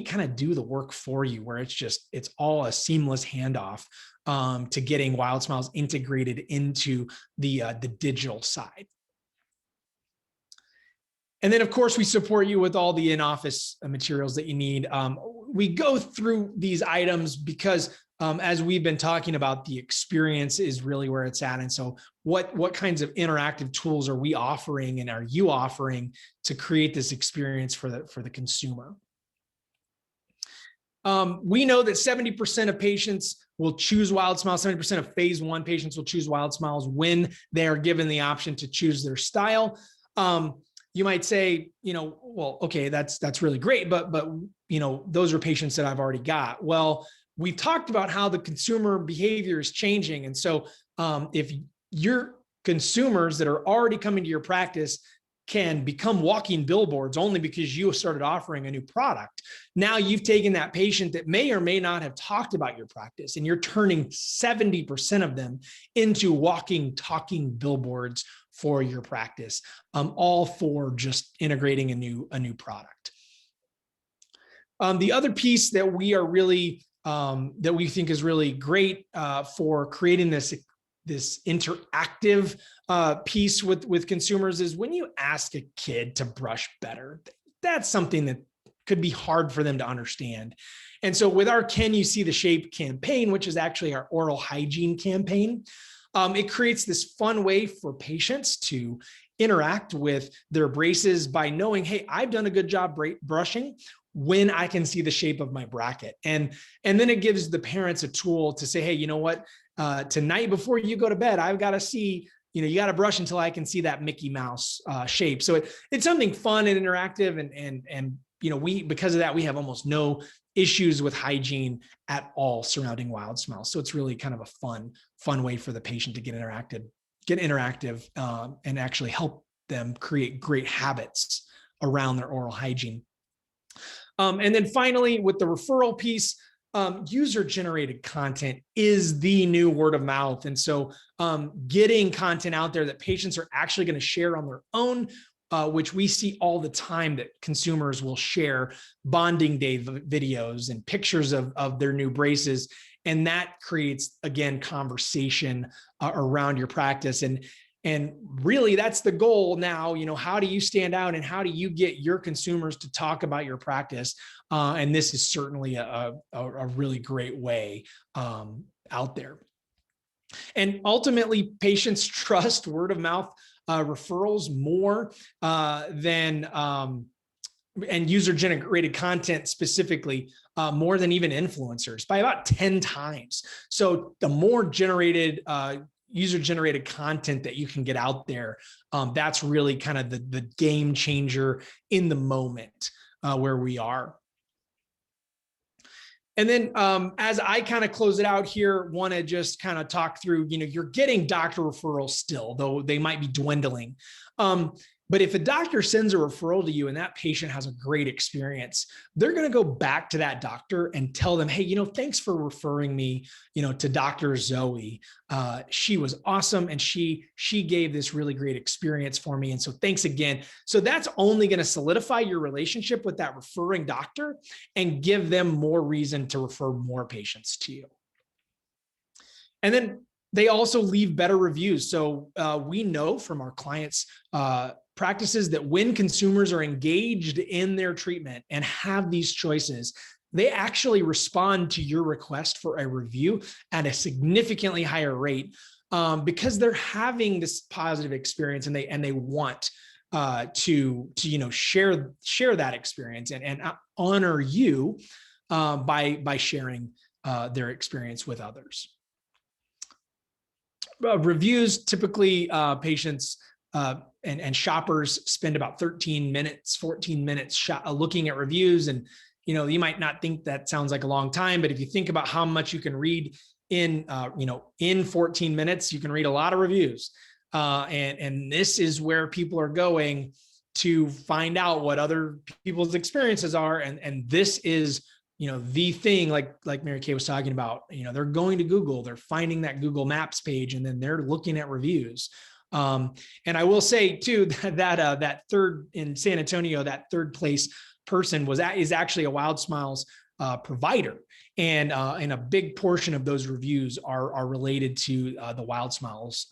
kind of do the work for you, where it's all a seamless handoff to getting WildSmiles integrated into the digital side. And then, of course, we support you with all the in-office materials that you need. We go through these items because as we've been talking about, the experience is really where it's at. And so what kinds of interactive tools are we offering, and are you offering to create this experience for the consumer? We know that 70% of patients will choose WildSmiles. 70% of phase 1 patients will choose WildSmiles when they are given the option to choose their style. You might say, well, okay, that's really great, but those are patients that I've already got. Well, we talked about how the consumer behavior is changing. And so if your consumers that are already coming to your practice can become walking billboards only because you started offering a new product, now you've taken that patient that may or may not have talked about your practice, and you're turning 70% of them into walking, talking billboards for your practice, all for just integrating a new product. The other piece that we are really that we think is really great for creating this interactive piece with consumers is when you ask a kid to brush better. That's something that could be hard for them to understand. And so with our Can You See the Shape campaign, which is actually our oral hygiene campaign, it creates this fun way for patients to interact with their braces by knowing, hey, I've done a good job brushing when I can see the shape of my bracket. And then it gives the parents a tool to say, hey, you know what, tonight before you go to bed, I've got to see, you got to brush until I can see that Mickey Mouse shape. So it's something fun and interactive, and because of that, we have almost no issues with hygiene at all surrounding WildSmiles. So it's really kind of a fun way for the patient to get interactive and actually help them create great habits around their oral hygiene. And then finally, with the referral piece, user-generated content is the new word of mouth. And so getting content out there that patients are actually going to share on their own, which we see all the time, that consumers will share bonding day videos and pictures of their new braces. And that creates, again, conversation around your practice. And really, that's the goal now. How do you stand out, and how do you get your consumers to talk about your practice? And this is certainly a really great way out there. And ultimately, patients trust word of mouth referrals more than and user-generated content specifically, more than even influencers, by about 10 times. So the more user-generated content that you can get out there, that's really kind of the game changer in the moment where we are. And then as I kind of close it out here, want to just kind of talk through, you're getting doctor referrals still, though they might be dwindling. But if a doctor sends a referral to you and that patient has a great experience, they're going to go back to that doctor and tell them, hey, thanks for referring me, to Dr. Zoe. She was awesome, and she gave this really great experience for me. And so thanks again. So that's only going to solidify your relationship with that referring doctor and give them more reason to refer more patients to you. And then they also leave better reviews. So we know from our clients' practices that when consumers are engaged in their treatment and have these choices, they actually respond to your request for a review at a significantly higher rate because they're having this positive experience, and they want to share that experience and honor you by sharing their experience with others. Reviews, typically patients and shoppers spend about 13 minutes, 14 minutes looking at reviews. And, you might not think that sounds like a long time, but if you think about how much you can read in 14 minutes, you can read a lot of reviews. And this is where people are going to find out what other people's experiences are. And this is, the thing like Mary Kay was talking about, they're going to Google, they're finding that Google Maps page, and then they're looking at reviews. And I will say too, that third in San Antonio, that third place person is actually a WildSmiles provider. And a big portion of those reviews are related to the WildSmiles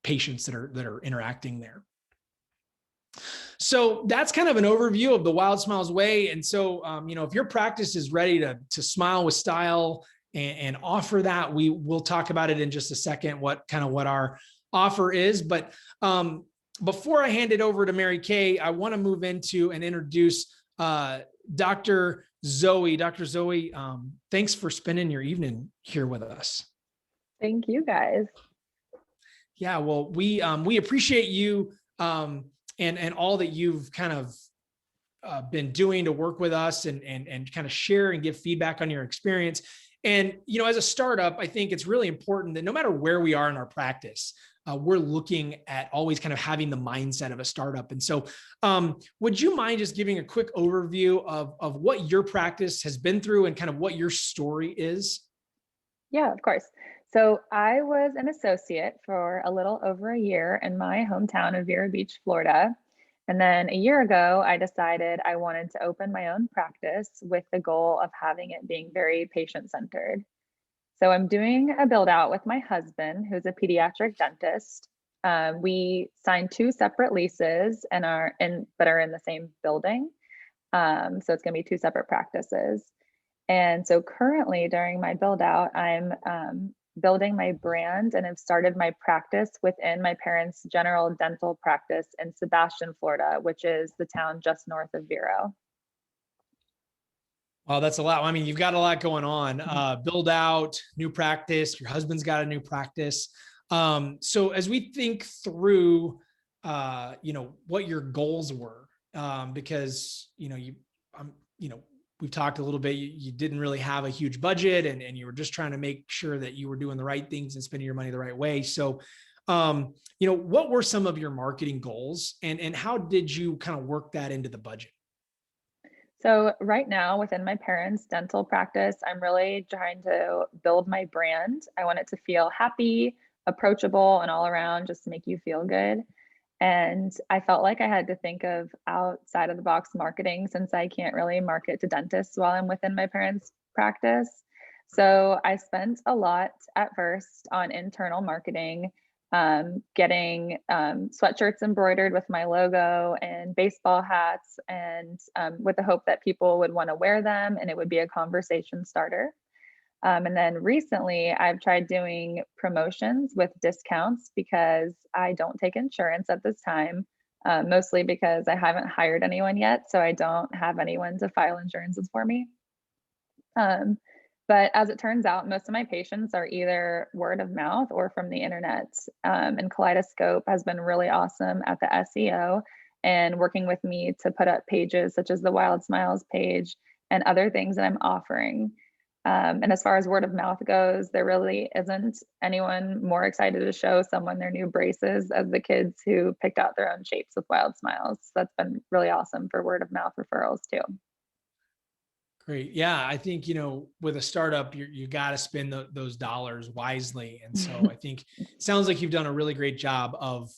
patients that are interacting there. So that's kind of an overview of the WildSmiles way. And so, if your practice is ready to smile with style and offer that, we'll talk about it in just a second, what our offer is. But before I hand it over to Mary Kay, I want to move into and introduce Dr. Zoe. Dr. Zoe, thanks for spending your evening here with us. Thank you guys. Yeah, well, we appreciate you and all that you've kind of been doing to work with us and kind of share and give feedback on your experience. And, as a startup, I think it's really important that no matter where we are in our practice, we're looking at always kind of having the mindset of a startup. And so would you mind just giving a quick overview of what your practice has been through and kind of what your story is? Yeah, of course. So I was an associate for a little over a year in my hometown of Vero Beach, Florida. And then a year ago, I decided I wanted to open my own practice with the goal of having it being very patient-centered. So I'm doing a build out with my husband, who's a pediatric dentist. We signed 2 separate leases and are in the same building. So it's going to be 2 separate practices. And so currently during my build out, I'm building my brand and have started my practice within my parents' general dental practice in Sebastian, Florida, which is the town just north of Vero. Well, that's a lot. I mean, you've got a lot going on. Build out, new practice. Your husband's got a new practice. So as we think through, what your goals were, because we've talked a little bit. You didn't really have a huge budget, and you were just trying to make sure that you were doing the right things and spending your money the right way. So, what were some of your marketing goals, and how did you kind of work that into the budget? So right now within my parents' dental practice, I'm really trying to build my brand. I want it to feel happy, approachable, and all around just to make you feel good. And I felt like I had to think of outside of the box marketing since I can't really market to dentists while I'm within my parents' practice. So I spent a lot at first on internal marketing, getting sweatshirts embroidered with my logo and baseball hats, and with the hope that people would want to wear them and it would be a conversation starter. And then recently, I've tried doing promotions with discounts because I don't take insurance at this time, mostly because I haven't hired anyone yet. So I don't have anyone to file insurances for me. But as it turns out, most of my patients are either word of mouth or from the internet. And Kaleidoscope has been really awesome at the SEO and working with me to put up pages such as the WildSmiles page and other things that I'm offering. And as far as word of mouth goes, there really isn't anyone more excited to show someone their new braces as the kids who picked out their own shapes with WildSmiles. So that's been really awesome for word of mouth referrals too. Great. Yeah. I think, with a startup, you got to spend those dollars wisely. And so I think it sounds like you've done a really great job of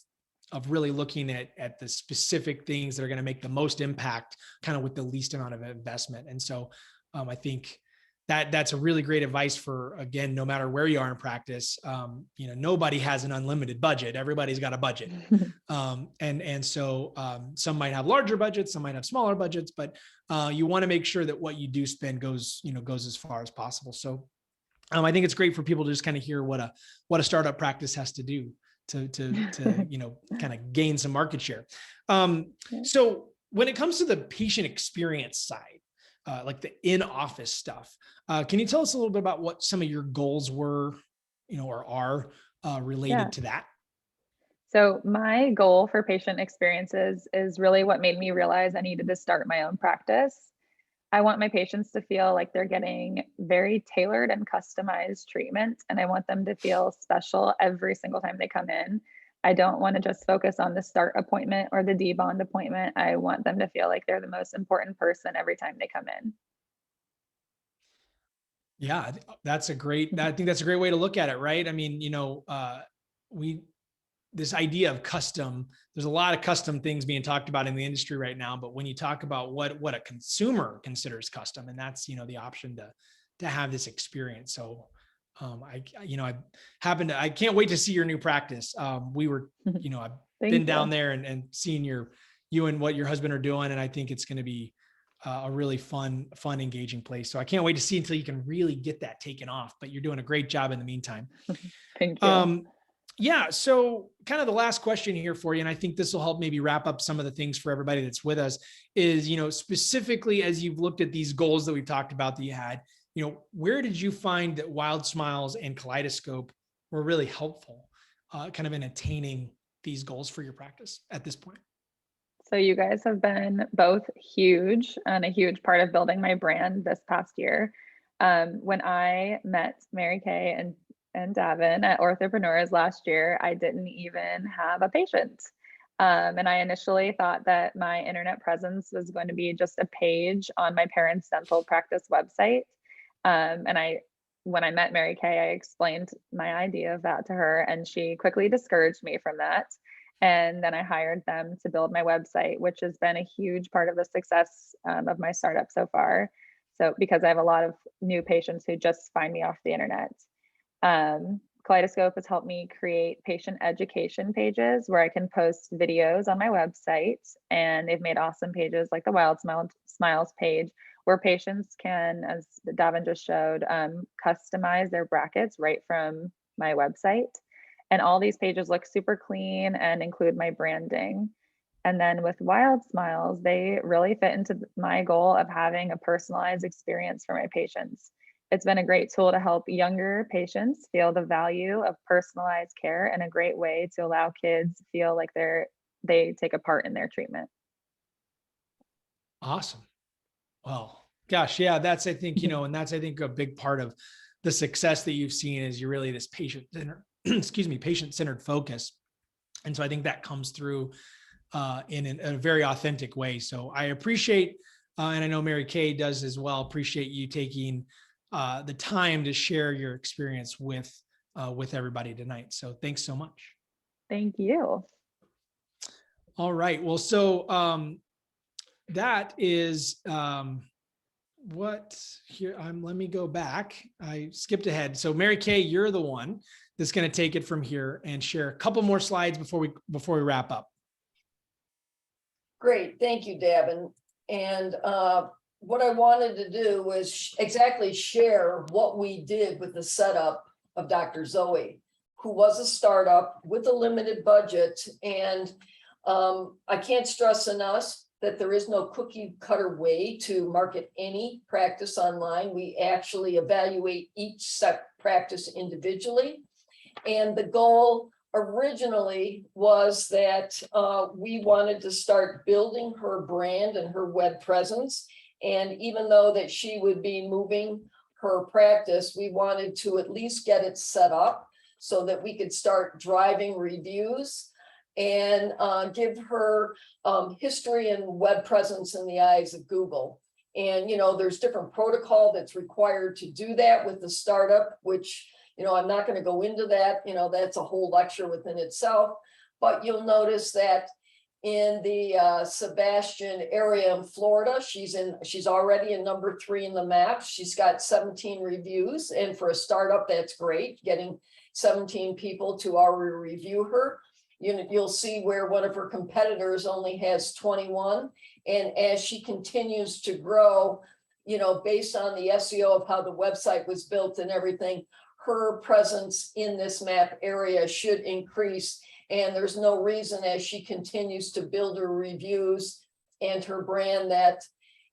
really looking at the specific things that are going to make the most impact kind of with the least amount of investment. And so I think that's a really great advice for, again, no matter where you are in practice, nobody has an unlimited budget. Everybody's got a budget. So some might have larger budgets, some might have smaller budgets, but you want to make sure that what you do spend goes as far as possible. So I think it's great for people to just kind of hear what a startup practice has to do to kind of gain some market share. So when it comes to the patient experience side, like the in-office stuff, can you tell us a little bit about what some of your goals were, or are related to that? So my goal for patient experiences is really what made me realize I needed to start my own practice. I want my patients to feel like they're getting very tailored and customized treatment, and I want them to feel special every single time they come in. I don't want to just focus on the start appointment or the debond appointment. I want them to feel like they're the most important person every time they come in. Yeah, I think that's a great way to look at it, right? I mean, this idea of custom, there's a lot of custom things being talked about in the industry right now, but when you talk about what a consumer considers custom, and that's, the option to have this experience. So I can't wait to see your new practice. I've been down there and seeing you and what your husband are doing. And I think it's going to be a really fun, engaging place. So I can't wait to see until you can really get that taken off, but you're doing a great job in the meantime. Thank you. Yeah. So kind of the last question here for you, and I think this will help maybe wrap up some of the things for everybody that's with us is, specifically as you've looked at these goals that we've talked about that you had, where did you find that WildSmiles and Kaleidoscope were really helpful kind of in attaining these goals for your practice at this point? So you guys have been both huge and a huge part of building my brand this past year. When I met Mary Kay and Davin at Orthopreneurs last year, I didn't even have a patient. And I initially thought that my internet presence was going to be just a page on my parents' dental practice website. When I met Mary Kay, I explained my idea of that to her, and she quickly discouraged me from that. And then I hired them to build my website, which has been a huge part of the success of my startup so far. So, because I have a lot of new patients who just find me off the internet. Kaleidoscope has helped me create patient education pages where I can post videos on my website, and they've made awesome pages like the WildSmiles page where patients can, as Davin just showed, customize their brackets right from my website. And all these pages look super clean and include my branding. And then with WildSmiles, they really fit into my goal of having a personalized experience for my patients. It's been a great tool to help younger patients feel the value of personalized care and a great way to allow kids feel like they take a part in their treatment. Awesome. Well, gosh, yeah, that's, I think, and that's, I think, a big part of the success that you've seen is you're really this patient-centered, patient-centered focus. And so I think that comes through in a very authentic way. So I appreciate, and I know Mary Kay does as well, appreciate you taking the time to share your experience with everybody tonight. So thanks so much. Thank you. All right. Well, so that is what here. Let me go back. I skipped ahead. So Mary Kay, you're the one that's going to take it from here and share a couple more slides before we wrap up. Great, thank you, Davin. And what I wanted to do was exactly share what we did with the setup of Dr. Zoe, who was a startup with a limited budget. And I can't stress enough that there is no cookie cutter way to market any practice online. We actually evaluate each practice individually. And the goal originally was that we wanted to start building her brand and her web presence. And even though that she would be moving her practice, we wanted to at least get it set up so that we could start driving reviews and give her history and web presence in the eyes of Google. And, there's different protocol that's required to do that with the startup, which, I'm not going to go into that. That's a whole lecture within itself. But you'll notice that in the Sebastian area in Florida, she's already in number 3 in the map. She's got 17 reviews. And for a startup, that's great. Getting 17 people to already review her. You'll see where one of her competitors only has 21. And as she continues to grow, based on the SEO of how the website was built and everything, her presence in this map area should increase. And there's no reason as she continues to build her reviews and her brand that,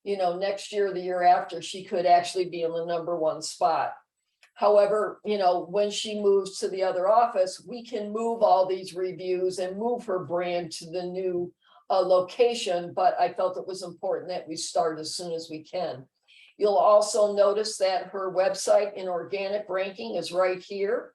next year, the year after, she could actually be in the number 1 spot. However, when she moves to the other office, we can move all these reviews and move her brand to the new location. But I felt it was important that we start as soon as we can. You'll also notice that her website in organic ranking is right here.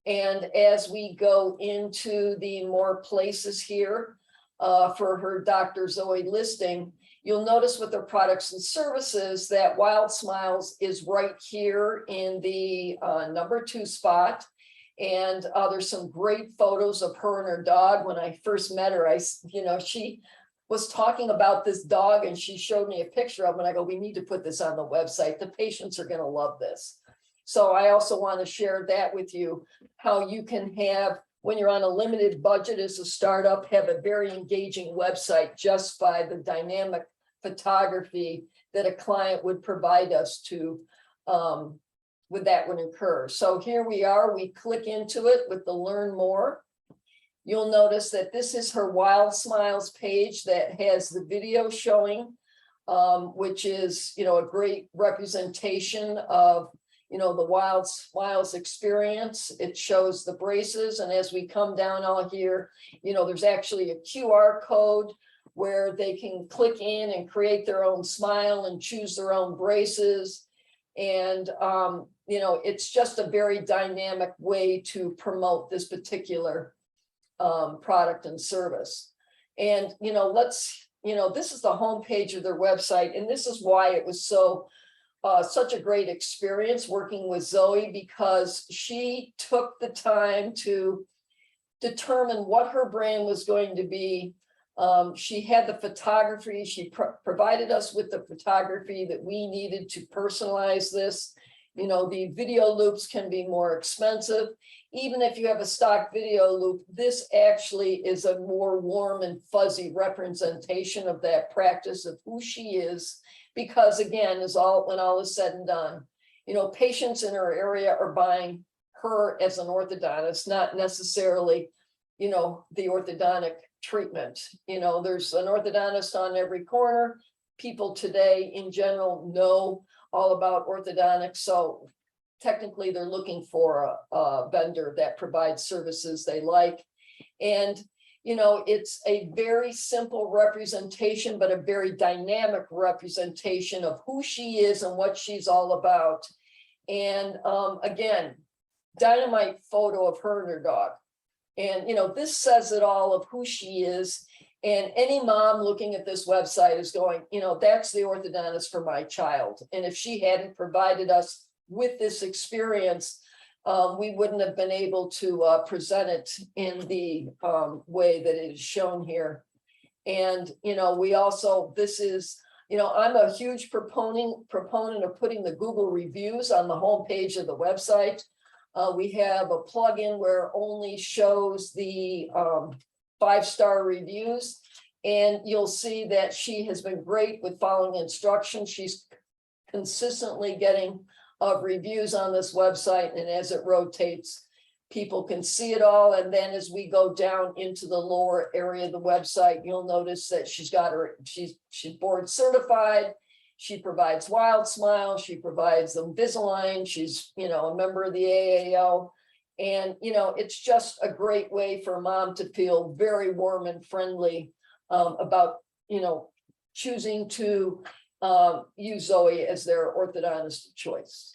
And as we go into the more places here for her Dr. Zoe listing, you'll notice with their products and services that WildSmiles is right here in the number 2 spot. And there's some great photos of her and her dog. When I first met her, she was talking about this dog and she showed me a picture of him, and I go, we need to put this on the website. The patients are going to love this. So I also want to share that with you, how you can have, when you're on a limited budget as a startup, have a very engaging website just by the dynamic photography that a client would provide us to that would occur. So here we are, we click into it with the learn more. You'll notice that this is her WildSmiles page that has the video showing, which is, a great representation of, the WildSmiles experience. It shows the braces. And as we come down all here, there's actually a QR code where they can click in and create their own smile and choose their own braces. And, it's just a very dynamic way to promote this particular product and service. And, this is the homepage of their website. And this is why it was such a great experience working with Zoe, because she took the time to determine what her brand was going to be. She had the photography. She provided us with the photography that we needed to personalize this. The video loops can be more expensive. Even if you have a stock video loop, this actually is a more warm and fuzzy representation of that practice of who she is. Because again, when all is said and done, patients in her area are buying her as an orthodontist, not necessarily, the orthodontic treatment. There's an orthodontist on every corner. People today in general know all about orthodontics. So technically they're looking for a vendor that provides services they like. And, it's a very simple representation, but a very dynamic representation of who she is and what she's all about. And again, dynamite photo of her and her dog. And, this says it all of who she is. And any mom looking at this website is going, that's the orthodontist for my child. And if she hadn't provided us with this experience, we wouldn't have been able to present it in the way that it is shown here. And, we also, this is, I'm a huge proponent of putting the Google reviews on the homepage of the website. We have a plugin where only shows the 5-star reviews, and you'll see that she has been great with following instructions. She's consistently getting reviews on this website, and as it rotates, people can see it all. And then as we go down into the lower area of the website, you'll notice that she's board certified. She provides WildSmile. She provides Invisalign. She's, a member of the AAO. And, it's just a great way for a mom to feel very warm and friendly about, choosing to use Zoe as their orthodontist of choice.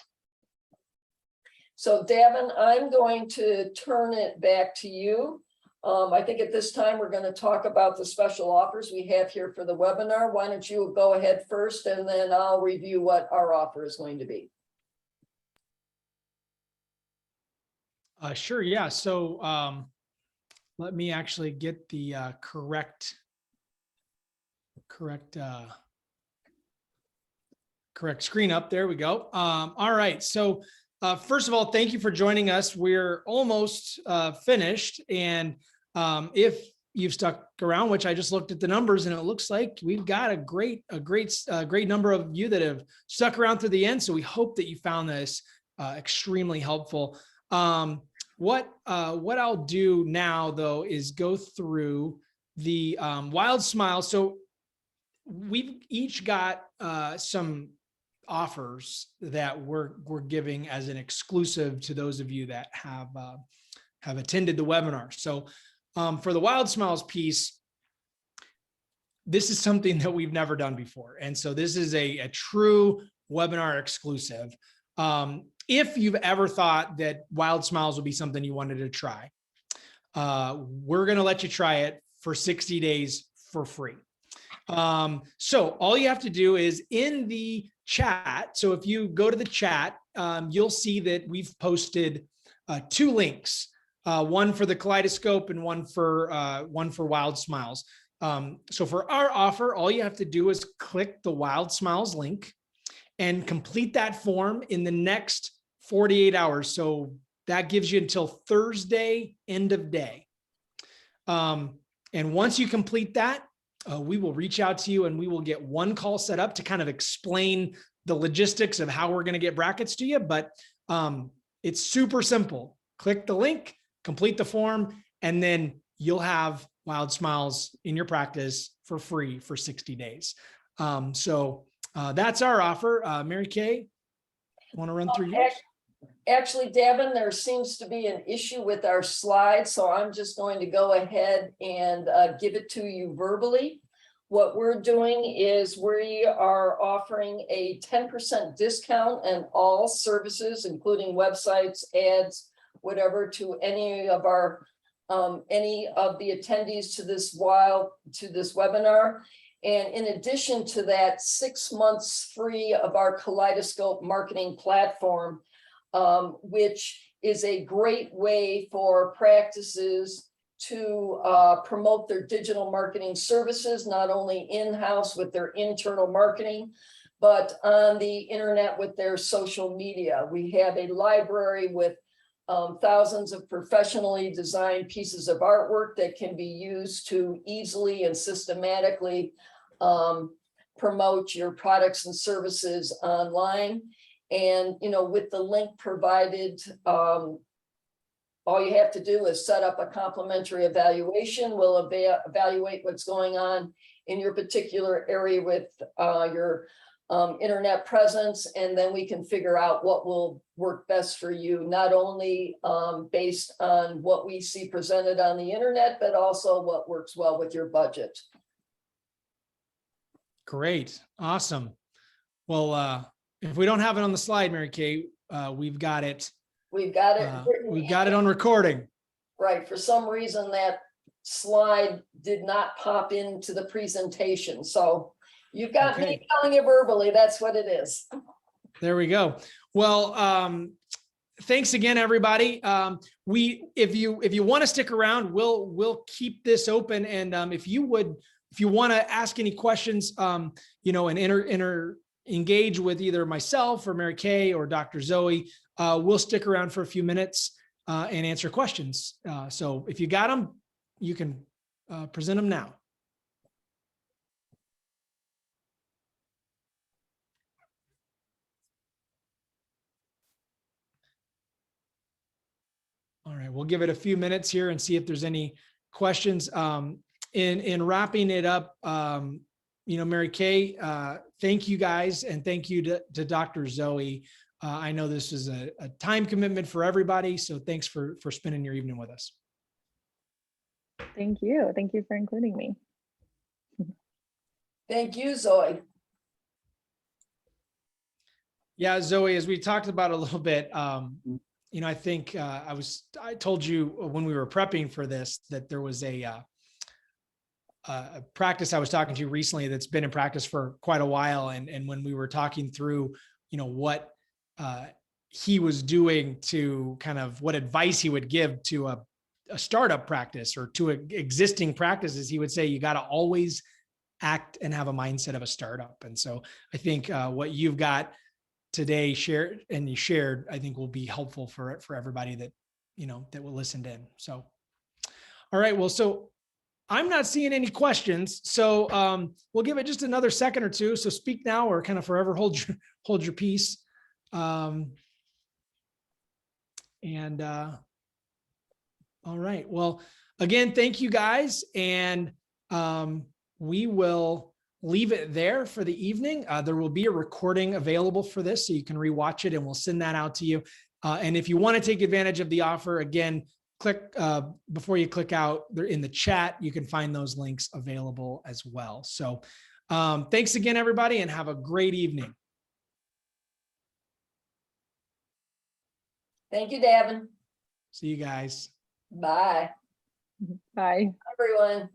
So Davin, I'm going to turn it back to you. I think at this time, we're going to talk about the special offers we have here for the webinar. Why don't you go ahead first, and then I'll review what our offer is going to be. Sure. Yeah. So let me actually get the correct screen up. There we go. All right. So first of all, thank you for joining us. We're almost finished. And if you've stuck around, which I just looked at the numbers, and it looks like we've got a great number of you that have stuck around through the end. So we hope that you found this extremely helpful. What I'll do now, though, is go through the WildSmiles. So we've each got some offers that we're giving as an exclusive to those of you that have attended the webinar. So for the WildSmiles piece, this is something that we've never done before. And so this is a true webinar exclusive. If you've ever thought that WildSmiles would be something you wanted to try, we're going to let you try it for 60 days for free. So all you have to do is in the chat. So if you go to the chat, you'll see that we've posted 2 links, one for the Kaleidoscope and one for WildSmiles. So for our offer, all you have to do is click the WildSmiles link and complete that form in the next 48 hours. So that gives you until Thursday, end of day. And once you complete that, we will reach out to you and we will get one call set up to kind of explain the logistics of how we're going to get brackets to you. But It's super simple. Click the link, complete the form, and then you'll have WildSmiles in your practice for free for 60 days. So that's our offer. Mary Kay, want to run through yours? Actually, Devin, there seems to be an issue with our slides, so I'm just going to go ahead and give it to you verbally. What we're doing is we are offering a 10% discount on all services, including websites, ads, whatever, to any of the attendees to this webinar. And in addition to that, 6 months free of our Kaleidoscope marketing platform, which is a great way for practices to promote their digital marketing services, not only in-house with their internal marketing, but on the internet with their social media. We have a library with thousands of professionally designed pieces of artwork that can be used to easily and systematically promote your products and services online. And, with the link provided, all you have to do is set up a complimentary evaluation. We'll evaluate what's going on in your particular area with your internet presence, and then we can figure out what will work best for you, not only based on what we see presented on the internet, but also what works well with your budget. Great. Awesome. Well, if we don't have it on the slide, Mary Kay, we've got it. We've got it. We've got it on recording. Right. For some reason, that slide did not pop into the presentation. So you've got me telling you verbally, that's what it is. There we go. Well, thanks again, everybody. If you want to stick around, we'll keep this open. And if you want to ask any questions, and engage with either myself or Mary Kay or Dr. Zoe, we'll stick around for a few minutes and answer questions. So if you got them, you can present them now. All right, we'll give it a few minutes here and see if there's any questions. In wrapping it up, Mary Kay, thank you guys, and thank you to Dr. Zoe. I know this is a time commitment for everybody, so thanks for spending your evening with us. Thank you. Thank you for including me. Thank you, Zoe. Yeah, Zoe, as we talked about a little bit, I think I told you when we were prepping for this that there was a practice I was talking to recently that's been in practice for quite a while. And when we were talking through, what he was doing to kind of what advice he would give to a startup practice or to existing practices, he would say, you got to always act and have a mindset of a startup. And so I think what you've got today shared, I think will be helpful for everybody that, that will listen in. So, all right. Well, so I'm not seeing any questions, so we'll give it just another second or two. So speak now or kind of forever hold your peace. All right. Well, again, thank you guys, and we will leave it there for the evening. There will be a recording available for this, so you can rewatch it, and we'll send that out to you. And if you want to take advantage of the offer, again, click before you click out there in the chat, you can find those links available as well. So thanks again, everybody, and have a great evening. Thank you, Davin. See you guys. Bye. Bye. Everyone.